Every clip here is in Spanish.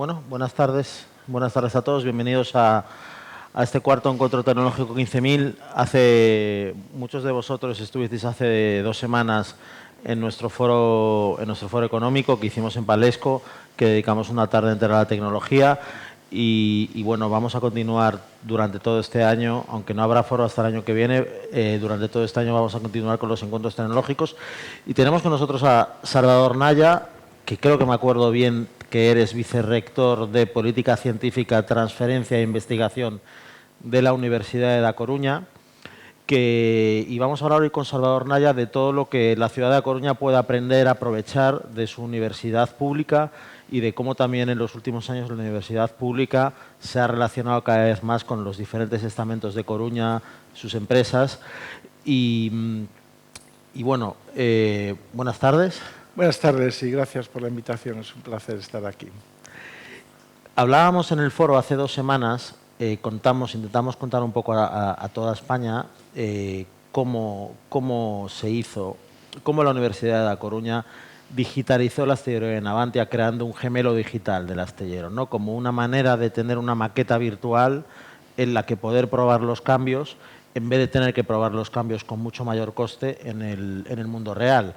Bueno, buenas tardes a todos. Bienvenidos a este cuarto encuentro tecnológico 15.000. Muchos de vosotros estuvisteis hace 2 semanas en nuestro foro económico que hicimos en Palesco, que dedicamos una tarde entera a la tecnología. Y bueno, vamos a continuar durante todo este año, aunque no habrá foro hasta el año que viene. Durante todo este año vamos a continuar con los encuentros tecnológicos. Y tenemos con nosotros a Salvador Naya, que creo que me acuerdo bien que eres vicerrector de Política Científica, Transferencia e Investigación de la Universidad de La Coruña. Y vamos a hablar hoy con Salvador Naya de todo lo que la ciudad de La Coruña puede aprender a aprovechar de su universidad pública y de cómo también en los últimos años la universidad pública se ha relacionado cada vez más con los diferentes estamentos de Coruña, sus empresas. Y bueno, buenas tardes. Buenas tardes y gracias por la invitación. Es un placer estar aquí. Hablábamos en el foro hace 2 semanas, intentamos contar un poco a toda España cómo se hizo, cómo la Universidad de La Coruña digitalizó el astillero de Navantia creando un gemelo digital del astillero, ¿no? Como una manera de tener una maqueta virtual en la que poder probar los cambios en vez de tener que probar los cambios con mucho mayor coste en el mundo real.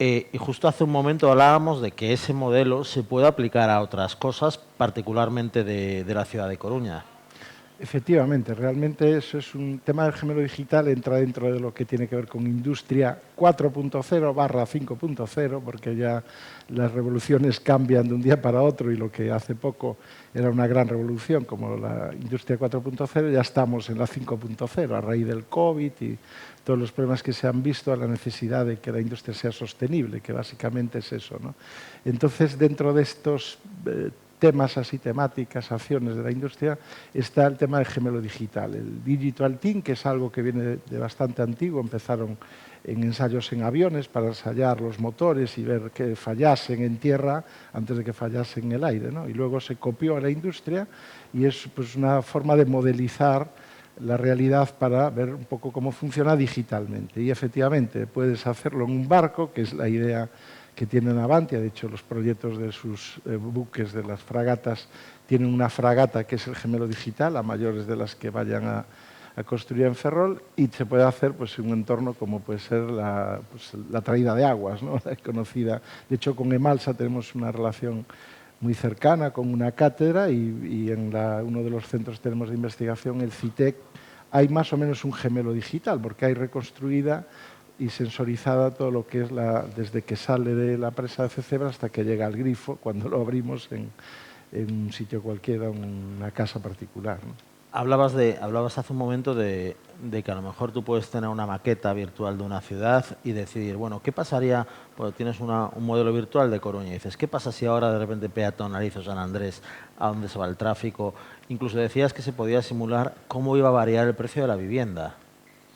Y justo hace un momento hablábamos de que ese modelo se puede aplicar a otras cosas, particularmente de la ciudad de Coruña. Efectivamente, realmente eso es un tema del gemelo digital, entra dentro de lo que tiene que ver con industria 4.0/5.0, porque ya las revoluciones cambian de un día para otro y lo que hace poco era una gran revolución como la industria 4.0, ya estamos en la 5.0 a raíz del COVID y todos los problemas que se han visto, a la necesidad de que la industria sea sostenible, que básicamente es eso, ¿no? Entonces, dentro de estos temas así, temáticas, acciones de la industria, está el tema del gemelo digital. El Digital Twin, que es algo que viene de bastante antiguo, empezaron en ensayos en aviones para ensayar los motores y ver que fallasen en tierra antes de que fallasen en el aire, ¿no? Y luego se copió a la industria y es pues, una forma de modelizar la realidad para ver un poco cómo funciona digitalmente. Y efectivamente puedes hacerlo en un barco, que es la idea que tiene Navantia. De hecho, los proyectos de sus buques, de las fragatas, tienen una fragata que es el gemelo digital, a mayores de las que vayan a construir en Ferrol, y se puede hacer pues, en un entorno como puede ser la traída de aguas, ¿no? La conocida. De hecho, con Emalsa tenemos una relación muy cercana con una cátedra y en uno de los centros que tenemos de investigación, el CITEC, hay más o menos un gemelo digital, porque hay reconstruida y sensorizada todo lo que es desde que sale de la presa de Cecebra hasta que llega al grifo, cuando lo abrimos en un sitio cualquiera, una casa particular, ¿no? Hablabas hace un momento de que a lo mejor tú puedes tener una maqueta virtual de una ciudad y decidir, bueno, ¿qué pasaría? Pues tienes un modelo virtual de Coruña y dices, ¿qué pasa si ahora de repente peatonalizo San Andrés, a dónde se va el tráfico? Incluso decías que se podía simular cómo iba a variar el precio de la vivienda.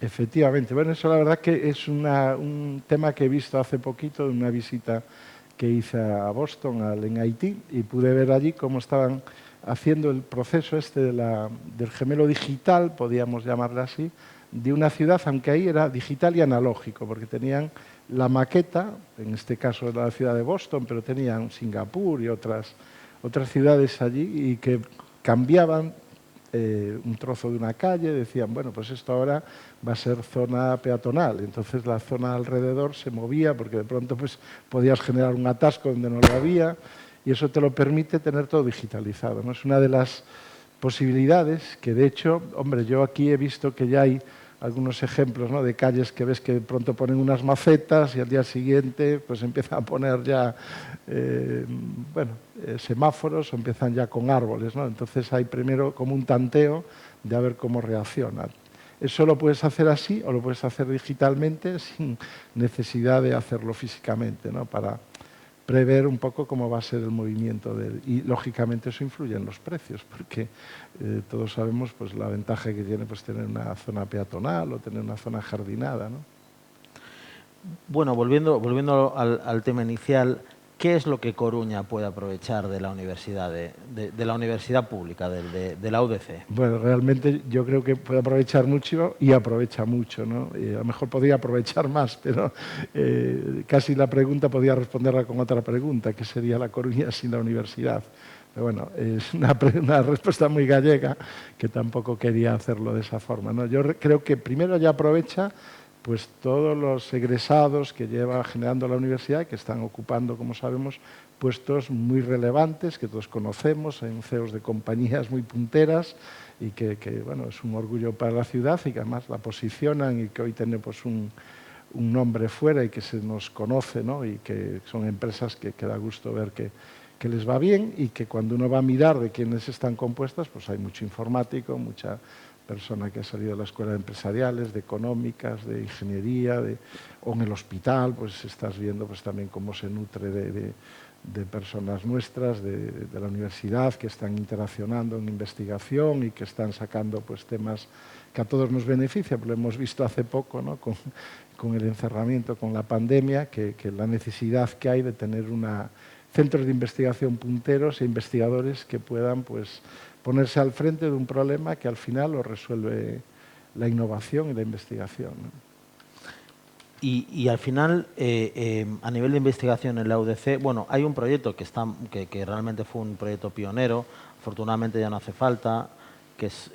Efectivamente. Bueno, eso la verdad que es un tema que he visto hace poquito en una visita que hice a Boston, al MIT, y pude ver allí cómo estaban haciendo el proceso del gemelo digital, podríamos llamarlo así, de una ciudad, aunque ahí era digital y analógico, porque tenían la maqueta, en este caso la ciudad de Boston, pero tenían Singapur y otras ciudades allí, y que cambiaban un trozo de una calle, decían, bueno, pues esto ahora va a ser zona peatonal. Entonces la zona alrededor se movía porque de pronto pues, podías generar un atasco donde no lo había y eso te lo permite tener todo digitalizado, ¿no? Es una de las posibilidades que, de hecho, hombre, yo aquí he visto que ya hay algunos ejemplos, ¿no?, de calles que ves que de pronto ponen unas macetas y al día siguiente pues empiezan a poner ya semáforos o empiezan ya con árboles, ¿no? Entonces hay primero como un tanteo de a ver cómo reacciona. Eso lo puedes hacer así o lo puedes hacer digitalmente sin necesidad de hacerlo físicamente, ¿no?, para prever un poco cómo va a ser el movimiento y lógicamente eso influye en los precios, porque todos sabemos pues, la ventaja que tiene pues, tener una zona peatonal o tener una zona jardinada, ¿no? Bueno, volviendo al tema inicial, ¿qué es lo que Coruña puede aprovechar de la universidad, de la universidad pública, de la UDC? Bueno, realmente yo creo que puede aprovechar mucho y aprovecha mucho, ¿no? Y a lo mejor podría aprovechar más, pero casi la pregunta podría responderla con otra pregunta, que sería La Coruña sin la universidad. Pero bueno, es una respuesta muy gallega que tampoco quería hacerlo de esa forma, ¿no? Yo creo que primero ya aprovecha pues todos los egresados que lleva generando la universidad, que están ocupando, como sabemos, puestos muy relevantes, que todos conocemos, en CEOs de compañías muy punteras y que bueno, es un orgullo para la ciudad y que además la posicionan y que hoy tenemos un nombre fuera y que se nos conoce, ¿no? Y que son empresas que da gusto ver que les va bien y que cuando uno va a mirar de quiénes están compuestas, pues hay mucho informático, mucha persona que ha salido de la escuela de empresariales, de económicas, de ingeniería, o en el hospital, pues estás viendo pues también cómo se nutre de personas nuestras, de la universidad, que están interaccionando en investigación y que están sacando pues temas que a todos nos beneficia, pero lo hemos visto hace poco, ¿no? con el encerramiento, con la pandemia, que la necesidad que hay de tener centros de investigación punteros e investigadores que puedan pues, ponerse al frente de un problema que al final lo resuelve la innovación y la investigación, ¿no? Y al final, a nivel de investigación en la UDC, bueno, hay un proyecto que realmente fue un proyecto pionero, afortunadamente ya no hace falta, que es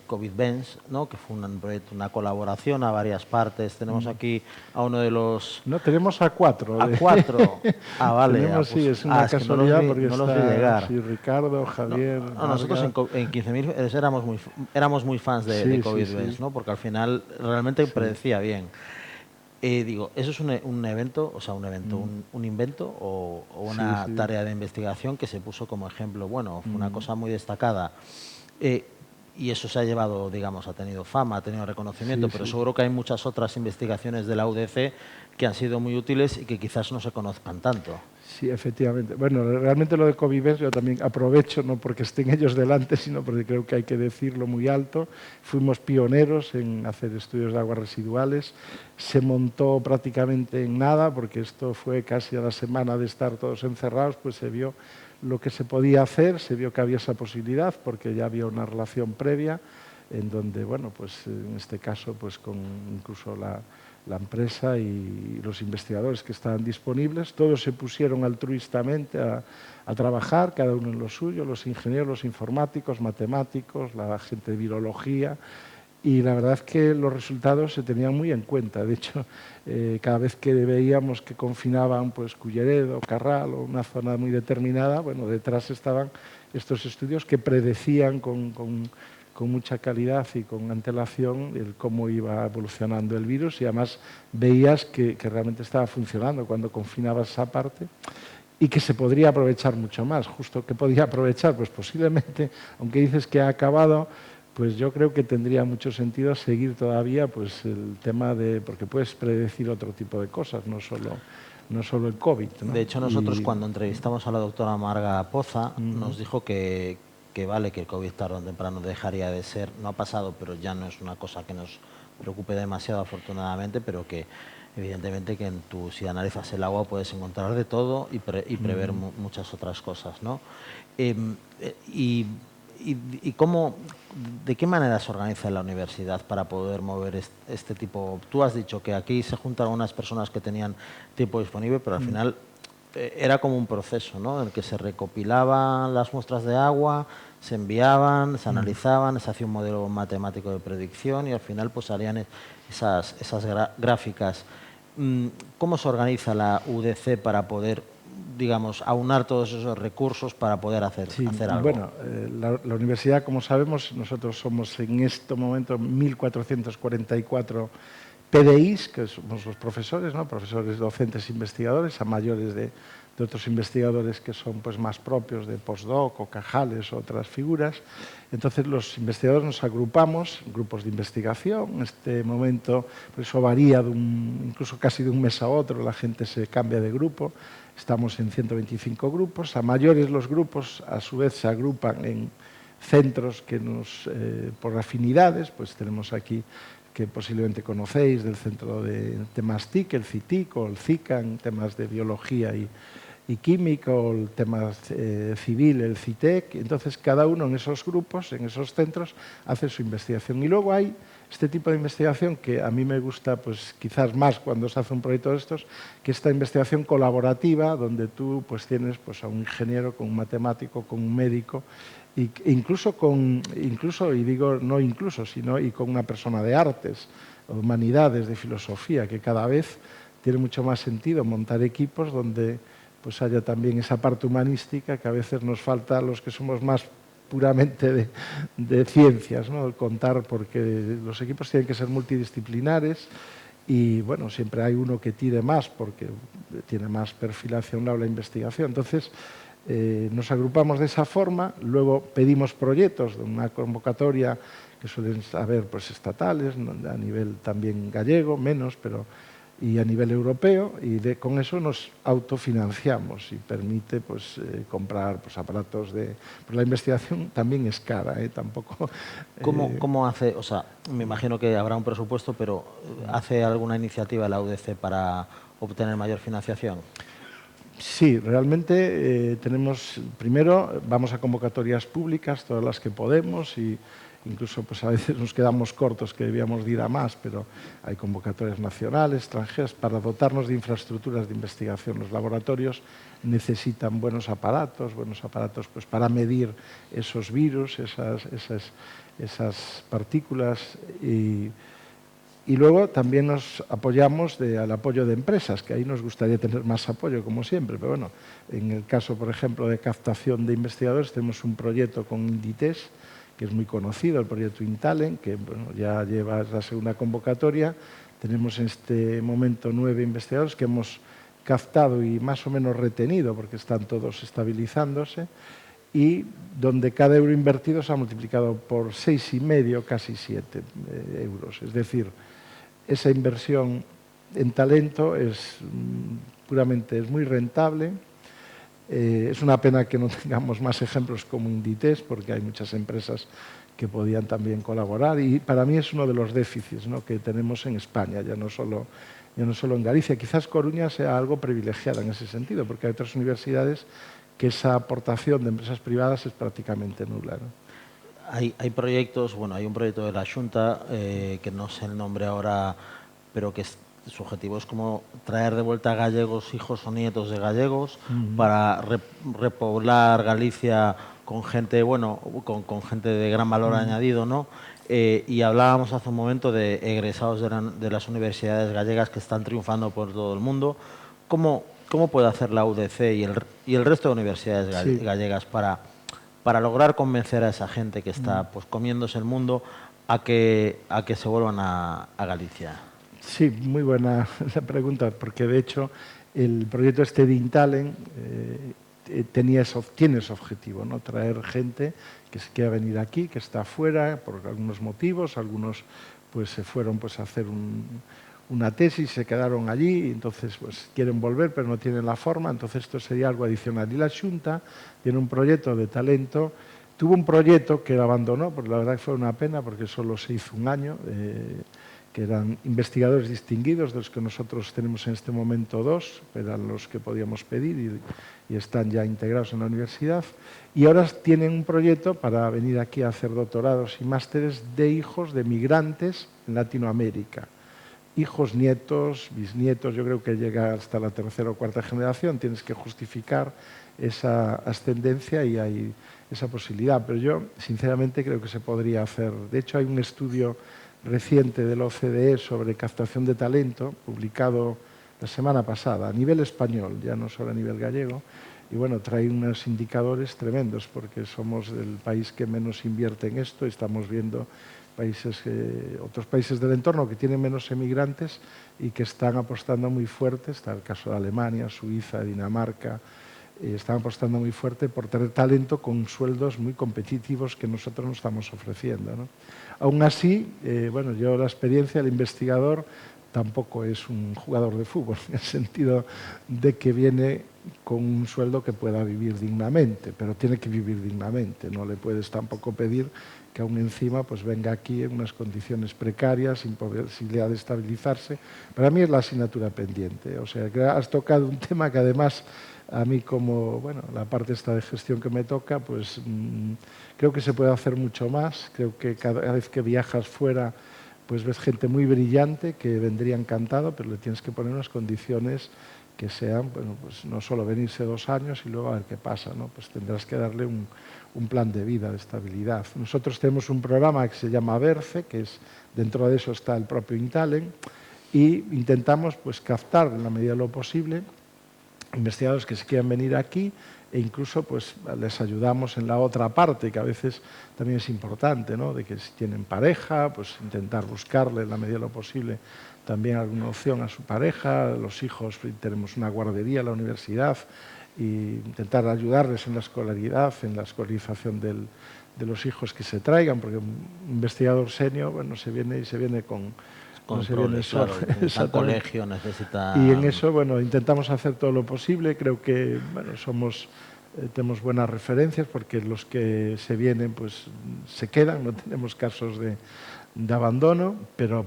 COVID-Bench, ¿no? Que fue un proyecto, una colaboración a varias partes. Tenemos aquí a uno de los... No, tenemos a 4. ¿A 4? Ah, vale. Tenemos, sí, es una casualidad porque no los vi está llegar. Sí, Ricardo, Javier... No, nosotros en 15.000 éramos muy fans de COVID-Bench, ¿no? Porque al final realmente predecía bien. Digo, ¿eso es un evento, o sea, un invento o una tarea de investigación que se puso como ejemplo? Bueno, fue una cosa muy destacada. Y eso se ha llevado, digamos, ha tenido fama, ha tenido reconocimiento, pero seguro que hay muchas otras investigaciones de la UDC que han sido muy útiles y que quizás no se conozcan tanto. Sí, efectivamente. Bueno, realmente lo de COVID yo también aprovecho, no porque estén ellos delante, sino porque creo que hay que decirlo muy alto. Fuimos pioneros en hacer estudios de aguas residuales. Se montó prácticamente en nada, porque esto fue casi a la semana de estar todos encerrados, pues se vio lo que se podía hacer, se vio que había esa posibilidad, porque ya había una relación previa, en donde, bueno, pues en este caso, pues con incluso la empresa y los investigadores que estaban disponibles, todos se pusieron altruistamente a trabajar, cada uno en lo suyo, los ingenieros, los informáticos, matemáticos, la gente de virología, y la verdad es que los resultados se tenían muy en cuenta. De hecho, cada vez que veíamos que confinaban pues, Culleredo, Carral o una zona muy determinada, bueno, detrás estaban estos estudios que predecían con mucha calidad y con antelación el cómo iba evolucionando el virus, y además veías que realmente estaba funcionando cuando confinabas esa parte y que se podría aprovechar mucho más. Justo que podía aprovechar, pues posiblemente, aunque dices que ha acabado, pues yo creo que tendría mucho sentido seguir todavía pues el tema de, porque puedes predecir otro tipo de cosas, no solo el COVID, ¿no? De hecho, nosotros cuando entrevistamos a la doctora Marga Poza, nos dijo que vale, que el COVID tarde o temprano dejaría de ser, no ha pasado, pero ya no es una cosa que nos preocupe demasiado afortunadamente, pero que evidentemente que si analizas el agua puedes encontrar de todo y prever muchas otras cosas, ¿no? ¿Y cómo, de qué manera se organiza la universidad para poder mover este tipo? Tú has dicho que aquí se juntan unas personas que tenían tiempo disponible, pero al final era como un proceso, ¿no? En el que se recopilaban las muestras de agua, se enviaban, se analizaban, se hacía un modelo matemático de predicción y al final pues salían esas gráficas. ¿Cómo se organiza la UDC para poder, digamos, aunar todos esos recursos para poder hacer algo? Bueno, la universidad, como sabemos, nosotros somos en este momento 1.444 PDIs, que somos los profesores, ¿no? Profesores, docentes, investigadores, a mayores de otros investigadores que son pues, más propios de postdoc o Cajales o otras figuras. Entonces los investigadores nos agrupamos en grupos de investigación. En este momento pues, eso varía incluso casi de un mes a otro, la gente se cambia de grupo. Estamos en 125 grupos. A mayores los grupos a su vez se agrupan en centros que por afinidades, pues tenemos aquí que posiblemente conocéis, del centro de temas TIC, el CITIC o el CICA, en temas de biología y química, o el tema civil, el CITEC. Entonces, cada uno en esos grupos, en esos centros, hace su investigación. Y luego hay este tipo de investigación que a mí me gusta pues quizás más cuando se hace un proyecto de estos, que esta investigación colaborativa donde tú pues tienes pues a un ingeniero con un matemático, con un médico incluso y digo no incluso, sino y con una persona de artes, de humanidades, de filosofía, que cada vez tiene mucho más sentido montar equipos donde pues haya también esa parte humanística que a veces nos falta a los que somos más puramente de ciencias, ¿no? Contar, porque los equipos tienen que ser multidisciplinares y, bueno, siempre hay uno que tire más porque tiene más perfil hacia un lado la investigación. Entonces, nos agrupamos de esa forma, luego pedimos proyectos de una convocatoria que suelen haber pues, estatales, a nivel también gallego, menos, pero y a nivel europeo, y con eso nos autofinanciamos y permite pues, comprar pues, aparatos de... Pues la investigación también es cara, tampoco... ¿Cómo hace? O sea, me imagino que habrá un presupuesto, pero ¿hace alguna iniciativa la UDC para obtener mayor financiación? Sí, realmente tenemos, primero vamos a convocatorias públicas, todas las que podemos, y incluso pues a veces nos quedamos cortos que debíamos de ir a más, pero hay convocatorias nacionales, extranjeras, para dotarnos de infraestructuras de investigación. Los laboratorios necesitan buenos aparatos pues, para medir esos virus, esas partículas y luego también nos apoyamos al apoyo de empresas, que ahí nos gustaría tener más apoyo, como siempre. Pero bueno, en el caso, por ejemplo, de captación de investigadores, tenemos un proyecto con Inditex, que es muy conocido, el proyecto InTalent, que bueno, ya lleva la segunda convocatoria. Tenemos en este momento 9 investigadores que hemos captado y más o menos retenido, porque están todos estabilizándose, y donde cada euro invertido se ha multiplicado por 6,5, casi 7 euros. Es decir, esa inversión en talento es muy rentable. Es una pena que no tengamos más ejemplos como Inditex, porque hay muchas empresas que podían también colaborar y para mí es uno de los déficits, ¿no?, que tenemos en España, ya no solo en Galicia. Quizás Coruña sea algo privilegiada en ese sentido, porque hay otras universidades que esa aportación de empresas privadas es prácticamente nula, ¿no? Hay proyectos, bueno, hay un proyecto de la Xunta, que no sé el nombre ahora, pero que su objetivo es como traer de vuelta a gallegos, hijos o nietos de gallegos, para repoblar Galicia con gente, bueno, con gente de gran valor añadido, ¿no? Y hablábamos hace un momento de egresados de las universidades gallegas que están triunfando por todo el mundo. ¿Cómo puede hacer la UDC y el resto de universidades gallegas para lograr convencer a esa gente que está pues, comiéndose el mundo a que se vuelvan a Galicia? Sí, muy buena la pregunta, porque de hecho el proyecto este de InTalent tiene ese objetivo, ¿no? Traer gente que se quiera venir aquí, que está afuera por algunos motivos, algunos pues se fueron pues, a hacer una tesis, se quedaron allí, y entonces pues, quieren volver pero no tienen la forma, entonces esto sería algo adicional. Y la Xunta tiene un proyecto de talento, tuvo un proyecto que lo abandonó, porque la verdad que fue una pena porque solo se hizo un año, que eran investigadores distinguidos, de los que nosotros tenemos en este momento 2, eran los que podíamos pedir y están ya integrados en la universidad, y ahora tienen un proyecto para venir aquí a hacer doctorados y másteres de hijos de migrantes en Latinoamérica. Hijos, nietos, bisnietos, yo creo que llega hasta la tercera o cuarta generación, tienes que justificar esa ascendencia y hay esa posibilidad, pero yo sinceramente creo que se podría hacer. De hecho hay un estudio reciente de la OCDE sobre captación de talento, publicado la semana pasada, a nivel español, ya no solo a nivel gallego, y bueno, trae unos indicadores tremendos, porque somos el país que menos invierte en esto, estamos viendo otros países del entorno que tienen menos emigrantes y que están apostando muy fuerte, está el caso de Alemania, Suiza, Dinamarca, están apostando muy fuerte por tener talento con sueldos muy competitivos que nosotros nos estamos ofreciendo, ¿no? Aún así, bueno, yo la experiencia del investigador tampoco es un jugador de fútbol, en el sentido de que viene con un sueldo que pueda vivir dignamente, pero tiene que vivir dignamente, no le puedes tampoco pedir que aún encima pues venga aquí en unas condiciones precarias, sin posibilidad de estabilizarse. Para mí es la asignatura pendiente, o sea, que has tocado un tema que además a mí como, bueno, la parte esta de gestión que me toca, pues creo que se puede hacer mucho más, creo que cada vez que viajas fuera pues ves gente muy brillante que vendría encantado, pero le tienes que poner unas condiciones que sean, bueno, pues no solo venirse 2 años y luego a ver qué pasa, ¿no? Pues tendrás que darle un plan de vida, de estabilidad. Nosotros tenemos un programa que se llama Berce, que es, dentro de eso está el propio Intalent, y intentamos pues captar en la medida de lo posible investigadores que se quieran venir aquí e incluso pues les ayudamos en la otra parte, que a veces también es importante, ¿no? De que si tienen pareja, pues intentar buscarle en la medida de lo posible también alguna opción a su pareja, los hijos, tenemos una guardería en la universidad, e intentar ayudarles en la escolaridad, en la escolarización de los hijos que se traigan, porque un investigador senior, bueno, se viene con controles, claro, necesitan colegio, necesitan... Y en eso, bueno, intentamos hacer todo lo posible. Creo que, bueno, tenemos buenas referencias porque los que se vienen, pues se quedan, no tenemos casos de abandono, pero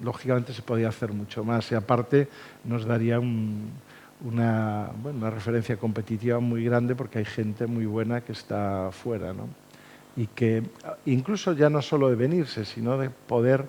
lógicamente se podía hacer mucho más y aparte nos daría una referencia competitiva muy grande porque hay gente muy buena que está fuera, ¿no? Y que incluso ya no solo de venirse, sino de poder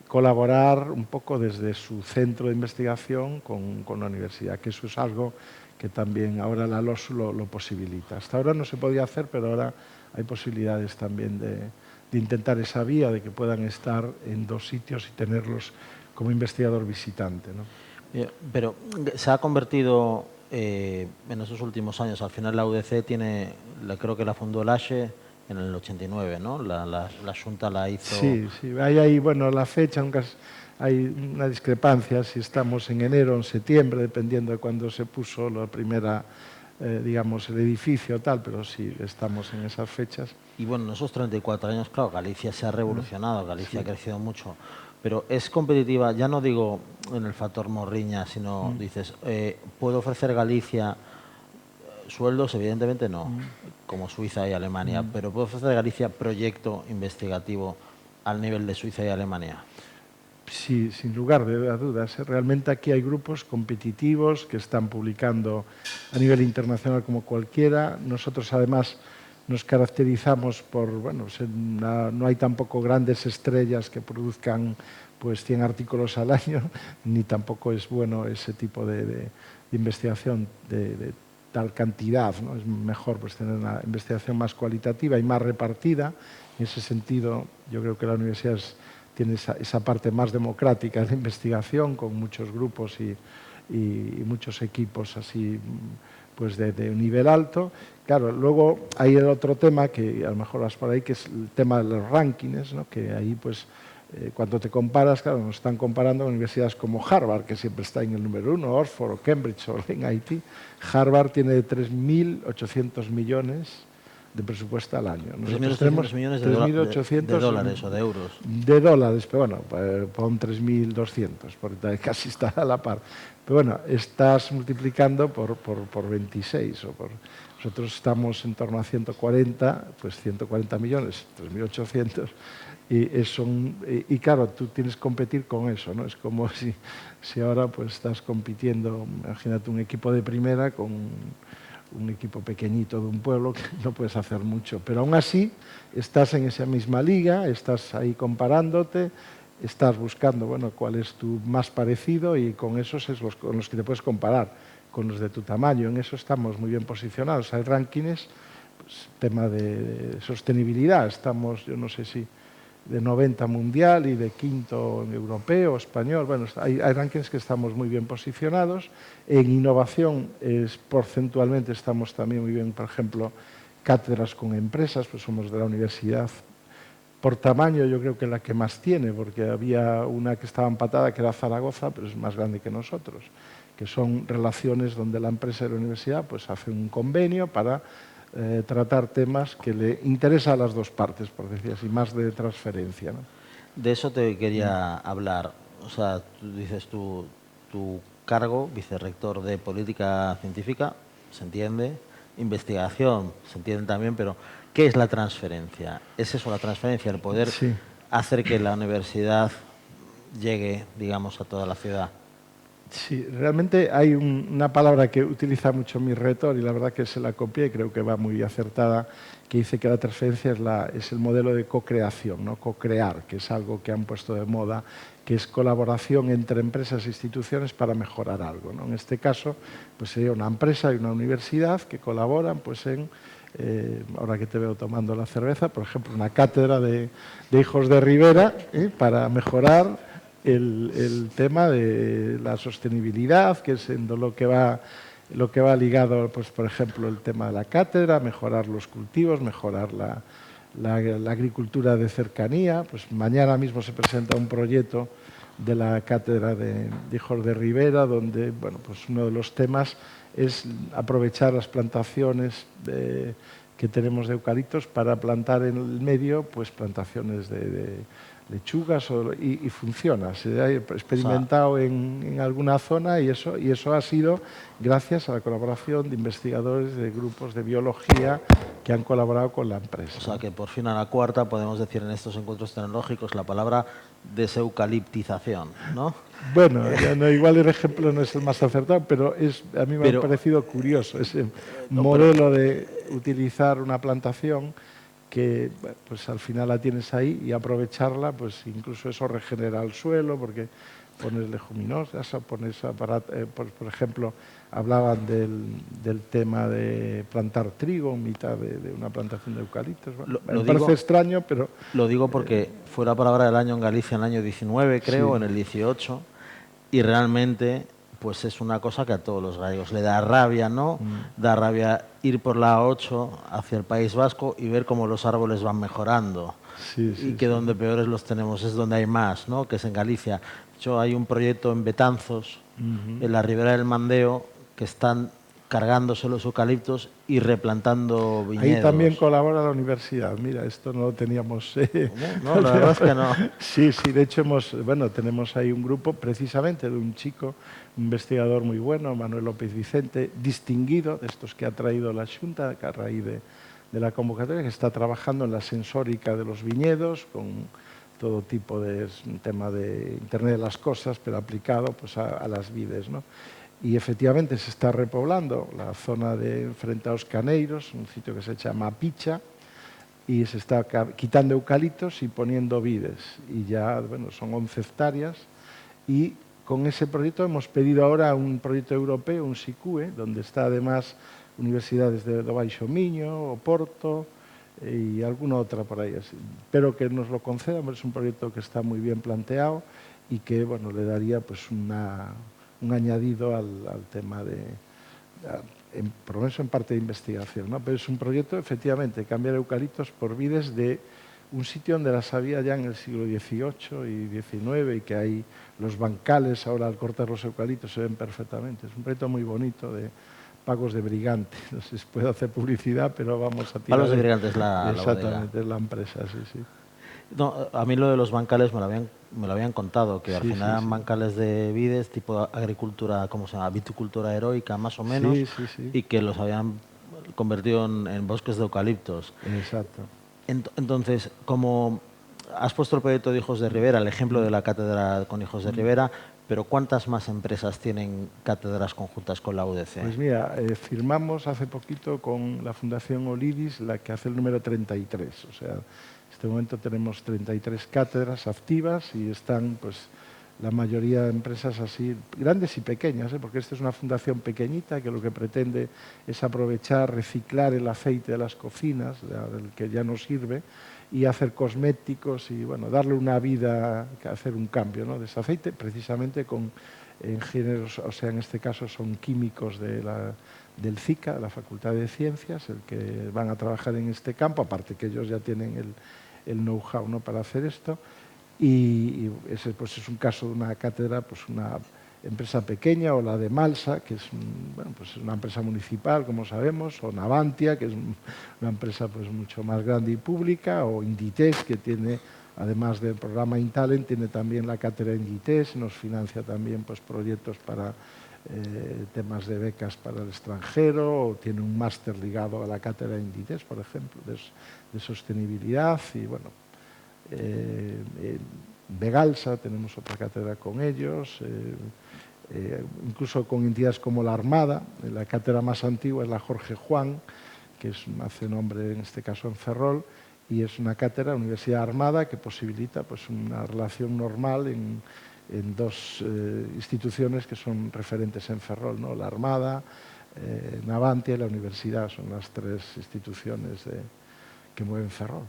colaborar un poco desde su centro de investigación con la universidad, que eso es algo que también ahora la LOS lo posibilita. Hasta ahora no se podía hacer, pero ahora hay posibilidades también de intentar esa vía, de que puedan estar en 2 sitios y tenerlos como investigador visitante, ¿no? Pero se ha convertido en estos últimos años, al final la UDC creo que la fundó el AXE en el 89, ¿no? La Junta la hizo... Sí, hay bueno, la fecha, nunca hay una discrepancia, si estamos en enero o en septiembre, dependiendo de cuándo se puso la primera, digamos, el edificio tal, pero sí, estamos en esas fechas. Y bueno, en esos 34 años, claro, Galicia se ha revolucionado, Galicia ha crecido mucho, pero es competitiva, ya no digo en el factor morriña, sino dices, ¿puedo ofrecer Galicia sueldos? Evidentemente no, como Suiza y Alemania, pero ¿puede ofrecer Galicia proyecto investigativo al nivel de Suiza y Alemania? Sí, sin lugar de dudas. Realmente aquí hay grupos competitivos que están publicando a nivel internacional como cualquiera. Nosotros además nos caracterizamos por, bueno, no hay tampoco grandes estrellas que produzcan pues 100 artículos al año, ni tampoco es bueno ese tipo de investigación de tal cantidad, ¿no? Es mejor pues tener una investigación más cualitativa y más repartida. En ese sentido, yo creo que la universidad tiene esa parte más democrática de la investigación, con muchos grupos y muchos equipos así pues de un nivel alto. Claro, luego hay el otro tema que a lo mejor vas por ahí, que es el tema de los rankings, ¿no? Que ahí pues cuando te comparas, claro, nos están comparando con universidades como Harvard, que siempre está en el número 1, Oxford o Cambridge o en MIT. Harvard tiene 3.800 millones de presupuesto al año. Nosotros tenemos millones de dólares o de euros. De dólares, pero bueno, pon 3.200, porque casi está a la par. Pero bueno, estás multiplicando por 26. Nosotros estamos en torno a 140, pues 140 millones, 3.800. Y claro, tú tienes que competir con eso, ¿no? Es como si ahora pues estás compitiendo, imagínate un equipo de primera con un equipo pequeñito de un pueblo, que no puedes hacer mucho. Pero aún así, estás en esa misma liga, estás ahí comparándote, estás buscando, bueno, cuál es tu más parecido y con esos es con los que te puedes comparar, con los de tu tamaño. En eso estamos muy bien posicionados. Hay rankings, pues, tema de sostenibilidad, estamos, yo no sé si de 90 mundial y de 5º europeo, español. Bueno, hay rankings que estamos muy bien posicionados. En innovación, porcentualmente estamos también muy bien, por ejemplo, cátedras con empresas, pues somos de la universidad. Por tamaño yo creo que la que más tiene, porque había una que estaba empatada, que era Zaragoza, pero es más grande que nosotros, que son relaciones donde la empresa y la universidad pues hace un convenio para tratar temas que le interesan a las dos partes, por decir así, más de transferencia, ¿no? De eso te quería hablar. O sea, tú dices tu cargo, vicerrector de Política Científica, se entiende, investigación, se entiende también, pero ¿qué es la transferencia? ¿Es eso la transferencia, el poder hacer que la universidad llegue, digamos, a toda la ciudad? Sí, realmente hay una palabra que utiliza mucho mi rector y la verdad que se la copié y creo que va muy acertada, que dice que la transferencia es el modelo de co-creación, ¿no? Co-crear, que es algo que han puesto de moda, que es colaboración entre empresas e instituciones para mejorar algo, ¿no? En este caso, pues sería una empresa y una universidad que colaboran pues, ahora que te veo tomando la cerveza, por ejemplo, una cátedra de hijos de Rivera para mejorar el tema de la sostenibilidad, que es en lo que va ligado, pues, por ejemplo, el tema de la cátedra, mejorar los cultivos, mejorar la agricultura de cercanía. Pues mañana mismo se presenta un proyecto de la cátedra de hijos de Rivera, donde bueno, pues uno de los temas es aprovechar las plantaciones que tenemos de eucaliptos para plantar en el medio pues plantaciones de lechugas y funciona. Se ha experimentado en alguna zona y eso ha sido gracias a la colaboración de investigadores de grupos de biología que han colaborado con la empresa. O sea que por fin a la cuarta podemos decir en estos encuentros tecnológicos la palabra deseucaliptización, ¿no? Bueno, ya no, igual el ejemplo no es el más acertado, pero a mí me ha parecido curioso ese modelo de utilizar una plantación que pues al final la tienes ahí y aprovecharla, pues incluso eso regenera el suelo porque pones leguminosas o pones por ejemplo, hablaban del tema de plantar trigo en mitad de una plantación de eucaliptos. Bueno, me parece extraño, pero... Lo digo porque fue la palabra del año en Galicia en el año 19, creo, en el 18, y realmente pues es una cosa que a todos los gallegos le da rabia, ¿no? Da rabia ir por la A8 hacia el País Vasco y ver cómo los árboles van mejorando. Y que donde peores los tenemos es donde hay más, ¿no? Que es en Galicia. De hecho, hay un proyecto en Betanzos, en la ribera del Mandeo, que están cargándose los eucaliptos y replantando viñedos. Ahí también colabora la universidad. Mira, esto no lo teníamos... No, la verdad es que no. Sí, de hecho tenemos ahí un grupo precisamente de un chico, un investigador muy bueno, Manuel López Vicente, distinguido, de estos que ha traído la Xunta a raíz de la convocatoria, que está trabajando en la sensórica de los viñedos, con todo tipo de tema de Internet de las cosas, pero aplicado pues, a las vides, ¿no? Y efectivamente se está repoblando la zona de frente a los Caneiros, un sitio que se llama Picha, y se está quitando eucaliptos y poniendo vides. Y ya, bueno, son 11 hectáreas. Y con ese proyecto hemos pedido ahora un proyecto europeo, un SICUE, donde está además universidades de Baixo Miño, Oporto y alguna otra por ahí. Espero que nos lo concedan, es un proyecto que está muy bien planteado y que, bueno, le daría pues un añadido al tema por lo menos en parte de investigación, ¿no? Pero es un proyecto, efectivamente, cambiar eucaliptos por vides de un sitio donde las había ya en el siglo XVIII y XIX y que hay los bancales, ahora al cortar los eucaliptos se ven perfectamente. Es un proyecto muy bonito de Pagos de Brigante. No sé si puedo hacer publicidad, pero vamos a tirar... Pagos de Brigante es la exactamente, es la empresa, sí. No, a mí lo de los bancales me lo habían contado, que al final eran bancales de vides, tipo agricultura, ¿cómo se llama? Viticultura heroica, más o menos, y que los habían convertido en bosques de eucaliptos. Exacto. Entonces, como has puesto el proyecto de Hijos de Rivera, el ejemplo de la cátedra con Hijos de Rivera, pero ¿cuántas más empresas tienen cátedras conjuntas con la UDC? Pues mira, firmamos hace poquito con la Fundación Olidis, la que hace el número 33, o sea... En este momento tenemos 33 cátedras activas y están pues, la mayoría de empresas así, grandes y pequeñas, porque esta es una fundación pequeñita que lo que pretende es aprovechar, reciclar el aceite de las cocinas, el que ya no sirve, y hacer cosméticos y bueno, darle una vida, hacer un cambio, ¿no? De ese aceite, precisamente con ingenieros, o sea, en este caso son químicos del CICA, de la Facultad de Ciencias, el que van a trabajar en este campo, aparte que ellos ya tienen el know-how, ¿no?, para hacer esto. Y ese pues, es un caso de una cátedra, pues una empresa pequeña, o la de Malsa, que es pues una empresa municipal, como sabemos, o Navantia, que es una empresa pues, mucho más grande y pública, o Inditex, que tiene, además del programa InTalent, tiene también la cátedra Inditex, nos financia también pues, proyectos para temas de becas para el extranjero, o tiene un máster ligado a la cátedra Inditex, por ejemplo, de sostenibilidad. Y bueno, Begalsa tenemos otra cátedra con ellos, incluso con entidades como la Armada. La cátedra más antigua es la Jorge Juan, que hace nombre en este caso en Ferrol, y es una cátedra, Universidad Armada, que posibilita pues, una relación normal en dos instituciones que son referentes en Ferrol, ¿no? La Armada, Navantia y la Universidad, son las tres instituciones que mueven Ferrol.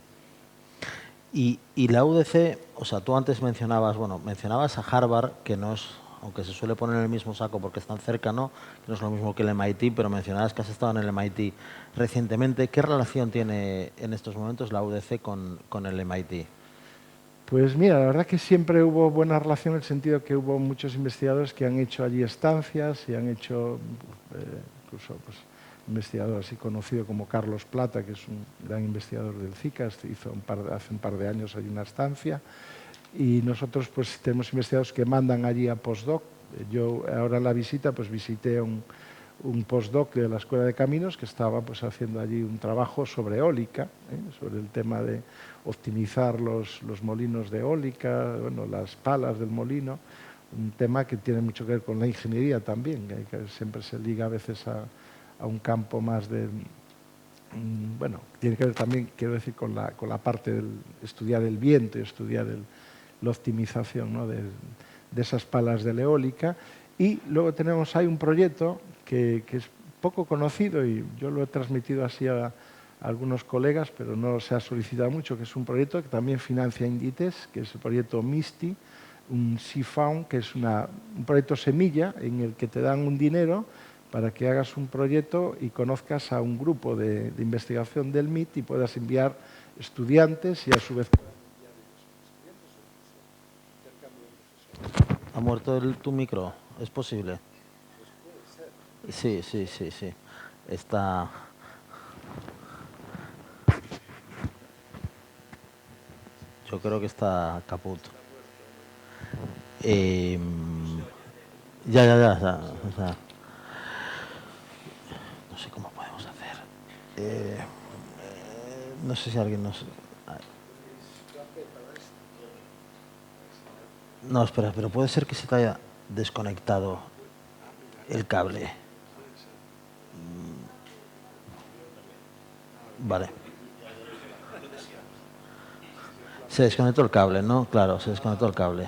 Y la UDC, o sea, tú antes mencionabas a Harvard, que no es, aunque se suele poner en el mismo saco porque están cerca, ¿no? Que no es lo mismo que el MIT, pero mencionabas que has estado en el MIT recientemente. ¿Qué relación tiene en estos momentos la UDC con el MIT? Pues mira, la verdad que siempre hubo buena relación en el sentido que hubo muchos investigadores que han hecho allí estancias y han hecho, incluso pues, investigador así conocido como Carlos Plata, que es un gran investigador del CICAS, hizo hace un par de años allí una estancia, y nosotros pues tenemos investigadores que mandan allí a postdoc. Yo ahora en la visita pues visité un postdoc de la Escuela de Caminos que estaba pues haciendo allí un trabajo sobre eólica, sobre el tema de optimizar los molinos de eólica, bueno, las palas del molino, un tema que tiene mucho que ver con la ingeniería también, que siempre se liga a veces a un campo más de, bueno, tiene que ver también, quiero decir, con la parte del estudiar el viento y estudiar la optimización, ¿no? de esas palas de la eólica. Y luego tenemos ahí un proyecto que es poco conocido y yo lo he transmitido así a algunos colegas, pero no se ha solicitado mucho, que es un proyecto que también financia Inditex, que es el proyecto MISTI, un Seafound, que es un proyecto semilla en el que te dan un dinero para que hagas un proyecto y conozcas a un grupo de investigación del MIT y puedas enviar estudiantes y a su vez... ¿Ha muerto tu micro? ¿Es posible? Sí, sí, sí, sí. Está... Yo creo que está caput. Ya, o sea, no sé cómo podemos hacer. No sé si alguien nos... No, espera, pero puede ser que se te haya desconectado el cable. Vale. Se desconectó el cable, ¿no? Claro, se desconectó el cable.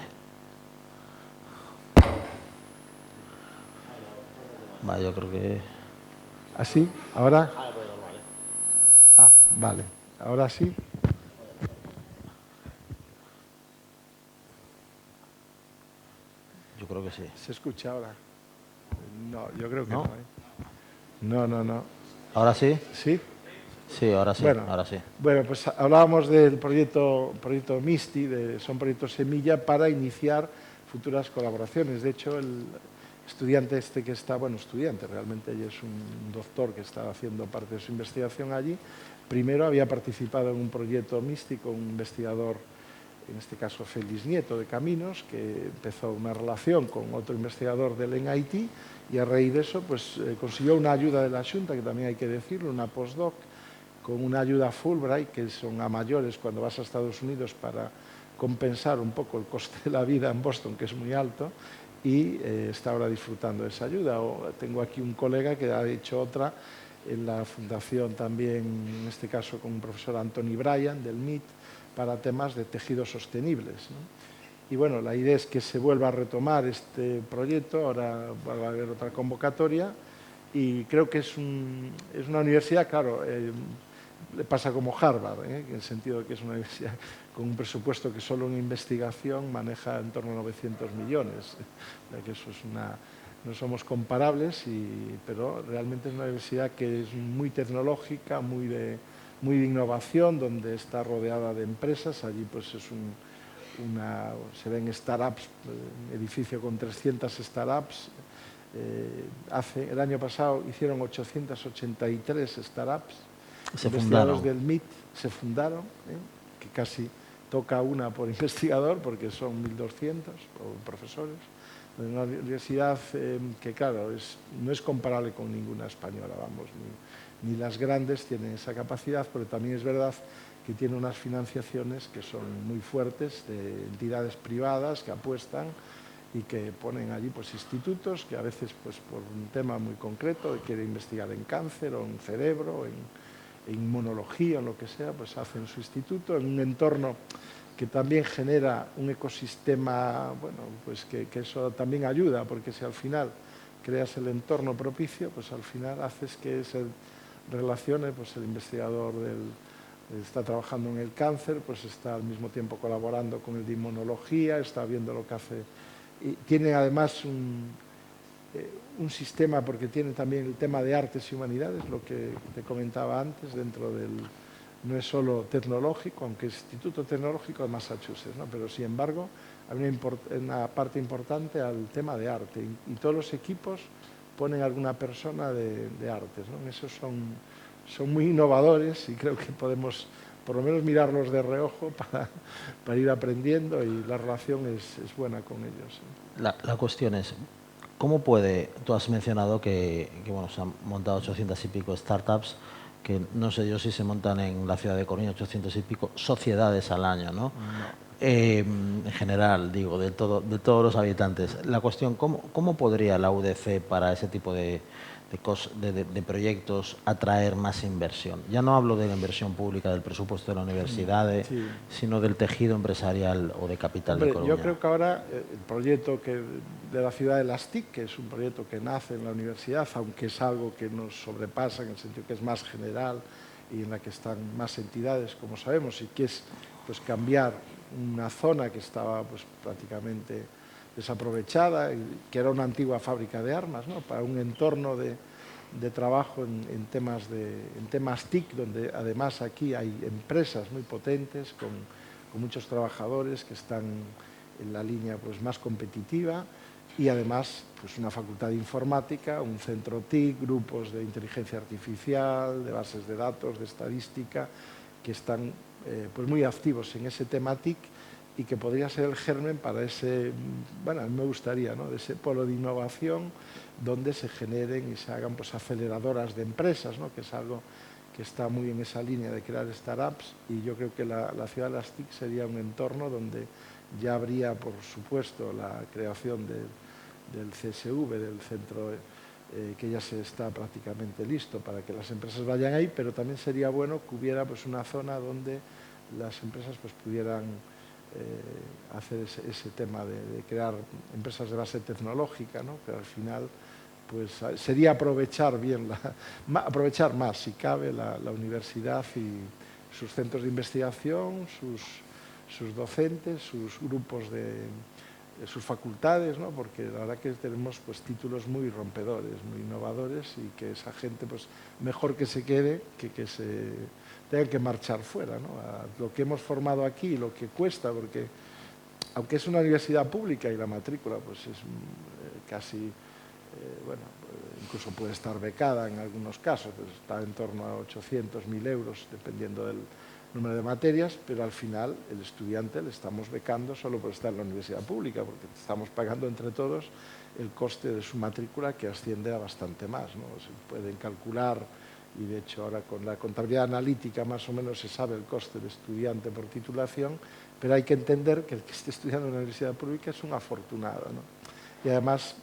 Vale, yo creo que... ¿Así? ¿Ahora? Ah, vale. ¿Ahora sí? Yo creo que sí. ¿Se escucha ahora? No, yo creo que ¿No? no, No. ¿Ahora sí? ¿Sí? Sí, ahora sí, Bueno, ahora sí. Bueno, pues hablábamos del proyecto MISTI, son proyectos semilla para iniciar futuras colaboraciones. De hecho, el estudiante este que está, bueno, estudiante realmente, y es un doctor que está haciendo parte de su investigación allí, primero había participado en un proyecto MISTI con un investigador, en este caso Félix Nieto de Caminos, que empezó una relación con otro investigador del MIT y a raíz de eso pues, consiguió una ayuda de la Xunta, que también hay que decirlo, una postdoc, con una ayuda Fulbright, que son a mayores cuando vas a Estados Unidos para compensar un poco el coste de la vida en Boston, que es muy alto, y está ahora disfrutando de esa ayuda. Tengo aquí un colega que ha hecho otra en la fundación también, en este caso con un profesor Anthony Bryan del MIT, para temas de tejidos sostenibles, ¿no? Y bueno, la idea es que se vuelva a retomar este proyecto, ahora va a haber otra convocatoria, y creo que es una universidad, claro, le pasa como Harvard, en el sentido de que es una universidad con un presupuesto que solo en investigación maneja en torno a 900 millones. Que eso es no somos comparables, pero realmente es una universidad que es muy tecnológica, muy de innovación, donde está rodeada de empresas. Allí pues se ven startups, un edificio con 300 startups. El año pasado hicieron 883 startups. Investigadores del MIT se fundaron, que casi toca una por investigador, porque son 1.200 profesores. Una universidad que, claro, no es comparable con ninguna española, vamos, ni las grandes tienen esa capacidad, pero también es verdad que tiene unas financiaciones que son muy fuertes, de entidades privadas que apuestan, y que ponen allí pues institutos que a veces pues por un tema muy concreto, quiere investigar en cáncer o en cerebro, en inmunología o lo que sea, pues hacen su instituto en un entorno que también genera un ecosistema, bueno, pues que eso también ayuda, porque si al final creas el entorno propicio, pues al final haces que se relacione, pues el investigador está trabajando en el cáncer, pues está al mismo tiempo colaborando con el de inmunología, está viendo lo que hace. Y tiene además un sistema, porque tiene también el tema de artes y humanidades, lo que te comentaba antes, dentro del... No es solo tecnológico, aunque es Instituto Tecnológico de Massachusetts, ¿no? Pero sin embargo hay una parte importante al tema de arte y todos los equipos ponen alguna persona de artes, ¿no? Esos son muy innovadores y creo que podemos por lo menos mirarlos de reojo para ir aprendiendo y la relación es buena con ellos. La cuestión es, ¿cómo puede, tú has mencionado que bueno, se han montado 800 y pico startups, que no sé yo si se montan en la ciudad de Coruña 800 y pico sociedades al año, ¿no? En general, digo, de todos los habitantes. La cuestión, ¿cómo podría la UDC para ese tipo de proyectos atraer más inversión? Ya no hablo de la inversión pública del presupuesto de la universidad, Sí. sino del tejido empresarial o de capital de Coruña. Yo creo que ahora el proyecto de la ciudad de las TIC, que es un proyecto que nace en la universidad, aunque es algo que nos sobrepasa en el sentido que es más general y en la que están más entidades, como sabemos, y que es pues cambiar una zona que estaba pues prácticamente desaprovechada, que era una antigua fábrica de armas, ¿no? Para un entorno de trabajo en temas TIC, donde además aquí hay empresas muy potentes con muchos trabajadores que están en la línea pues, más competitiva y además pues, una facultad de informática, un centro TIC, grupos de inteligencia artificial, de bases de datos, de estadística, que están pues, muy activos en ese tema TIC y que podría ser el germen para ese, bueno, a mí me gustaría, ¿no? De ese polo de innovación donde se generen y se hagan pues, aceleradoras de empresas, ¿no? Que es algo que está muy en esa línea de crear startups y yo creo que la ciudad de las TIC sería un entorno donde ya habría, por supuesto, la creación del CSV, del centro que ya se está prácticamente listo para que las empresas vayan ahí, pero también sería bueno que hubiera pues, una zona donde las empresas pues, pudieran hacer ese tema de crear empresas de base tecnológica, ¿no? Que al final pues sería aprovechar aprovechar más, si cabe, la universidad y sus centros de investigación, sus docentes, sus grupos sus facultades, ¿no? Porque la verdad que tenemos pues títulos muy rompedores, muy innovadores y que esa gente pues mejor que se quede que se tenga que marchar fuera, ¿no? A lo que hemos formado aquí, lo que cuesta, porque aunque es una universidad pública y la matrícula pues es casi bueno, incluso puede estar becada en algunos casos, pues está en torno a 800.000 euros, dependiendo del número de materias, pero al final el estudiante le estamos becando solo por estar en la universidad pública, porque estamos pagando entre todos el coste de su matrícula, que asciende a bastante más, ¿no? Se pueden calcular, y de hecho ahora con la contabilidad analítica más o menos se sabe el coste de estudiante por titulación, pero hay que entender que el que esté estudiando en la universidad pública es un afortunado, ¿no? Y además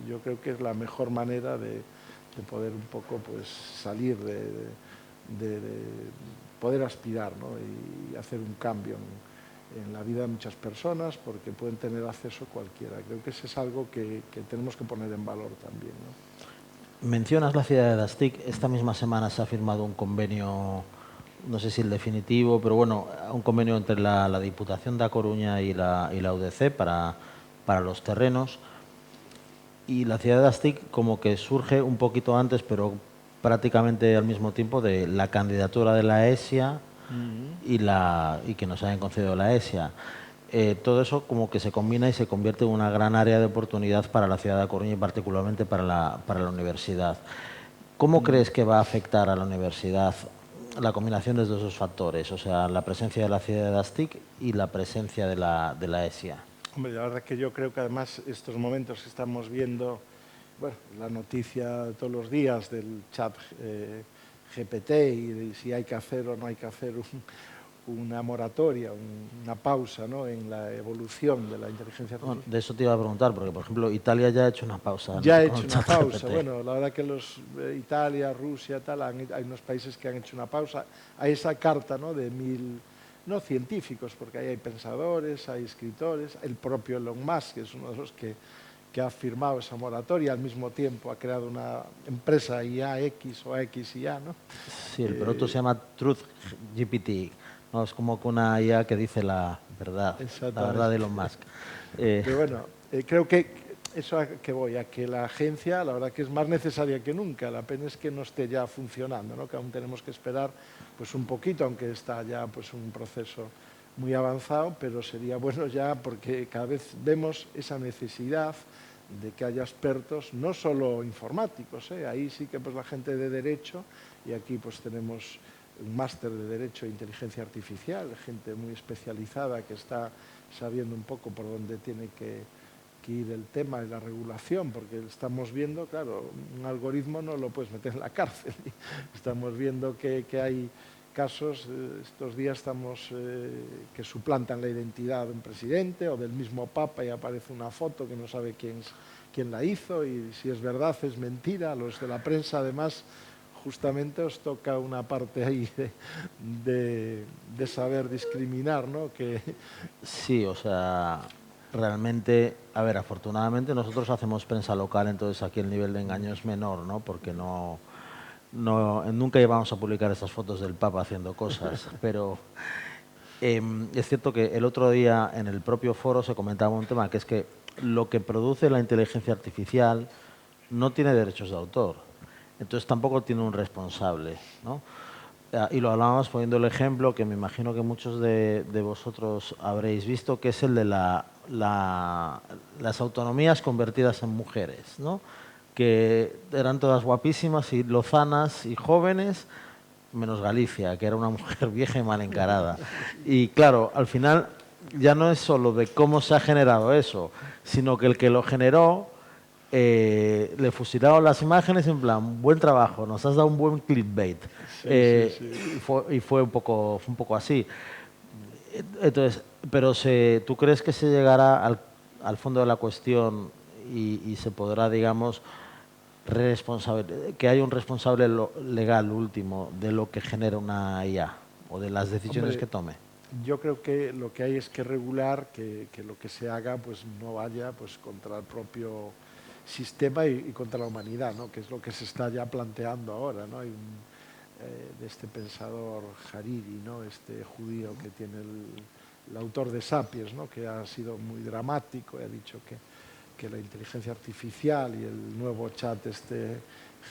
yo creo que es la mejor manera de poder un poco pues, salir, de poder aspirar, ¿no? Y hacer un cambio en la vida de muchas personas porque pueden tener acceso cualquiera. Creo que eso es algo que tenemos que poner en valor también, ¿no? Mencionas la ciudad de las TIC. Esta misma semana se ha firmado un convenio, no sé si el definitivo, pero bueno, un convenio entre la Diputación de A Coruña y la UDC para los terrenos. Y la ciudad de las TIC como que surge un poquito antes, pero prácticamente al mismo tiempo, de la candidatura de la ESIA y que nos hayan concedido la ESIA. Todo eso como que se combina y se convierte en una gran área de oportunidad para la ciudad de A Coruña y particularmente para la universidad. ¿Cómo crees que va a afectar a la universidad la combinación de estos dos factores? O sea, la presencia de la ciudad de las TIC y la presencia de la ESIA. Hombre, la verdad que yo creo que además estos momentos que estamos viendo, bueno, la noticia todos los días del chat GPT y de si hay que hacer o no hay que hacer una moratoria, una pausa, ¿no?, en la evolución de la inteligencia Bueno, artificial. de eso te iba a preguntar, porque por ejemplo Italia ya ha hecho una pausa Ya ha con hecho una pausa. ChatGPT. Bueno, la verdad que Italia, Rusia, tal, hay unos países que han hecho una pausa. Hay esa carta, ¿no?, de 1000, no científicos, porque ahí hay pensadores, hay escritores, el propio Elon Musk, que es uno de los que ha firmado esa moratoria, al mismo tiempo ha creado una empresa IAX o XIA, ¿no? Sí, el producto se llama Truth GPT, ¿no? Es como que una IA que dice la verdad de Exactamente. Elon Musk. Pero bueno, creo que eso a que voy, a que la agencia, la verdad que es más necesaria que nunca. La pena es que no esté ya funcionando, ¿no?, que aún tenemos que esperar pues un poquito, aunque está ya pues un proceso muy avanzado, pero sería bueno ya porque cada vez vemos esa necesidad de que haya expertos, no solo informáticos, ahí sí que pues la gente de derecho, y aquí pues tenemos un máster de Derecho e Inteligencia Artificial, gente muy especializada que está sabiendo un poco por dónde tiene que ir el tema de la regulación, porque estamos viendo, claro, un algoritmo no lo puedes meter en la cárcel. Estamos viendo que hay casos, estos días estamos que suplantan la identidad de un presidente o del mismo papa y aparece una foto que no sabe quién la hizo y si es verdad, es mentira. Los de la prensa, además, justamente os toca una parte ahí de saber discriminar, ¿no? Que... Sí, o sea, realmente, a ver, afortunadamente nosotros hacemos prensa local, entonces aquí el nivel de engaño es menor, ¿no? Porque nunca íbamos a publicar esas fotos del Papa haciendo cosas, pero es cierto que el otro día en el propio foro se comentaba un tema que es que lo que produce la inteligencia artificial no tiene derechos de autor, entonces tampoco tiene un responsable, ¿no? Y lo hablábamos poniendo el ejemplo que me imagino que muchos de vosotros habréis visto, que es el de las autonomías convertidas en mujeres, ¿no? Que eran todas guapísimas y lozanas y jóvenes, menos Galicia, que era una mujer vieja y mal encarada. Y claro, al final ya no es solo de cómo se ha generado eso, sino que el que lo generó le fusilaron las imágenes en plan, buen trabajo, nos has dado un buen clickbait. Sí, sí, sí. Y fue un poco así. Entonces, pero ¿tú crees que se llegará al fondo de la cuestión y se podrá, digamos, que haya un responsable legal último de lo que genera una IA o de las decisiones Hombre, que tome? yo creo que lo que hay es que regular que lo que se haga pues no vaya pues contra el propio sistema y contra la humanidad, ¿no?, que es lo que se está ya planteando ahora, ¿no? Hay de este pensador Hariri, ¿no?, este judío que tiene el autor de Sapiens, ¿no?, que ha sido muy dramático y ha dicho que la inteligencia artificial y el nuevo chat este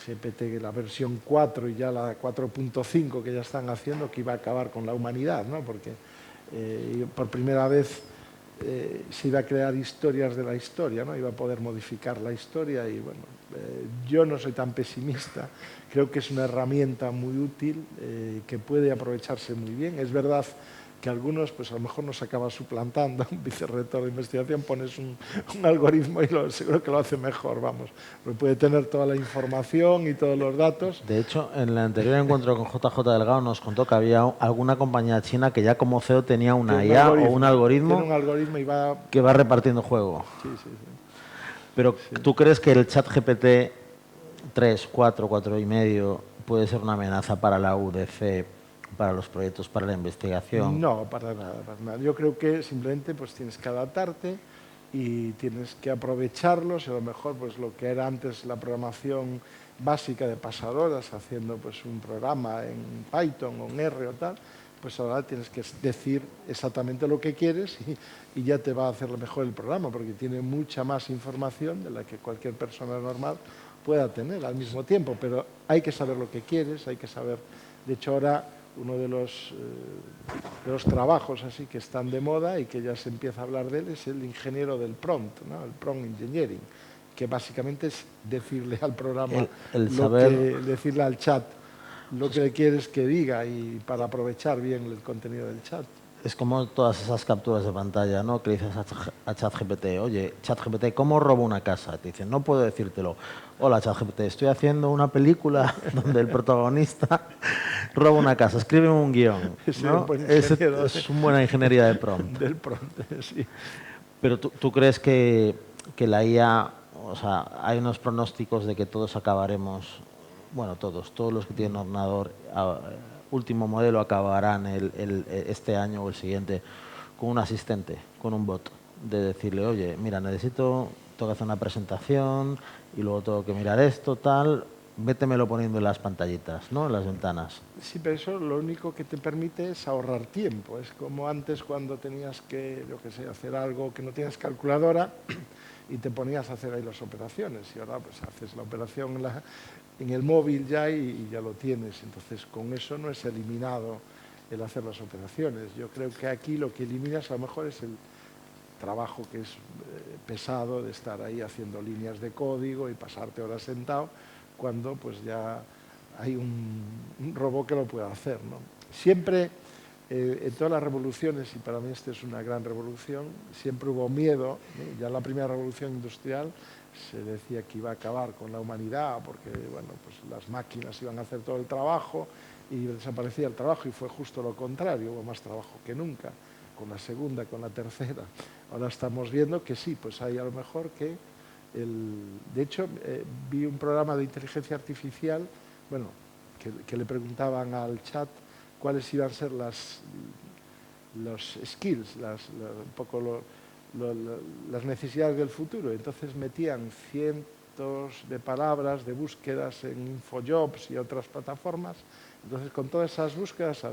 GPT, la versión 4 y ya la 4.5 que ya están haciendo, que iba a acabar con la humanidad, ¿no?, porque por primera vez se iba a crear historias de la historia, ¿no?, iba a poder modificar la historia y bueno, yo no soy tan pesimista, creo que es una herramienta muy útil que puede aprovecharse muy bien. Es verdad que algunos, pues a lo mejor nos acaba suplantando, un vicerrector de investigación, pones un algoritmo y seguro que lo hace mejor, vamos, porque puede tener toda la información y todos los datos. De hecho, en el anterior encuentro con JJ Delgado nos contó que había alguna compañía china que ya como CEO tenía una IA o un Tiene algoritmo un algoritmo y va... que va repartiendo juego. Sí, sí, sí. Pero Sí. ¿tú crees que el chat GPT 3, 4, 4 y medio puede ser una amenaza para la UDC, para los proyectos, para la investigación? No, para nada, para nada. Yo creo que simplemente pues tienes que adaptarte y tienes que aprovecharlos y a lo mejor pues lo que era antes la programación básica de pasadoras, haciendo pues un programa en Python o en R o tal, pues ahora tienes que decir exactamente lo que quieres y ya te va a hacer mejor el programa porque tiene mucha más información de la que cualquier persona normal pueda tener al mismo tiempo, pero hay que saber lo que quieres, hay que saber, de hecho ahora uno de los trabajos así que están de moda y que ya se empieza a hablar de él es el ingeniero del prompt, ¿no?, el prompt engineering, que básicamente es decirle al programa, decirle al chat lo que le quieres que diga y para aprovechar bien el contenido del chat. Es como todas esas capturas de pantalla, ¿no? Que le dices a ChatGPT, oye, ChatGPT, ¿cómo robo una casa? Te dicen, no puedo decírtelo. Hola, ChatGPT, estoy haciendo una película donde el protagonista roba una casa, escribe un guión, Ese ¿no? buen Ese ingeniero es una buena ingeniería de prompt. del prompt, sí. Pero tú crees que la IA, o sea, hay unos pronósticos de que todos acabaremos, bueno, todos los que tienen ordenador, último modelo acabarán este año o el siguiente con un asistente, con un bot, de decirle, oye, mira, tengo que hacer una presentación y luego tengo que mirar esto, tal, vétemelo poniendo en las pantallitas, ¿no? En las ventanas. Sí, pero eso lo único que te permite es ahorrar tiempo. Es como antes cuando tenías que, yo qué sé, hacer algo que no tienes calculadora y te ponías a hacer ahí las operaciones. Y ahora pues haces la operación en el móvil ya y ya lo tienes. Entonces con eso no es eliminado el hacer las operaciones. Yo creo que aquí lo que eliminas a lo mejor es el trabajo que es pesado de estar ahí haciendo líneas de código y pasarte horas sentado cuando pues ya hay un robot que lo pueda hacer, ¿no? Siempre, en todas las revoluciones, y para mí esta es una gran revolución, siempre hubo miedo, ¿no? Ya en la primera revolución industrial se decía que iba a acabar con la humanidad porque bueno, pues las máquinas iban a hacer todo el trabajo y desaparecía el trabajo, y fue justo lo contrario, hubo más trabajo que nunca, con la segunda, con la tercera. Ahora estamos viendo que sí, pues hay a lo mejor que de hecho, vi un programa de inteligencia artificial, bueno, que le preguntaban al chat cuáles iban a ser los skills, un poco las necesidades del futuro. Entonces metían cientos de palabras de búsquedas en Infojobs y otras plataformas. Entonces, con todas esas búsquedas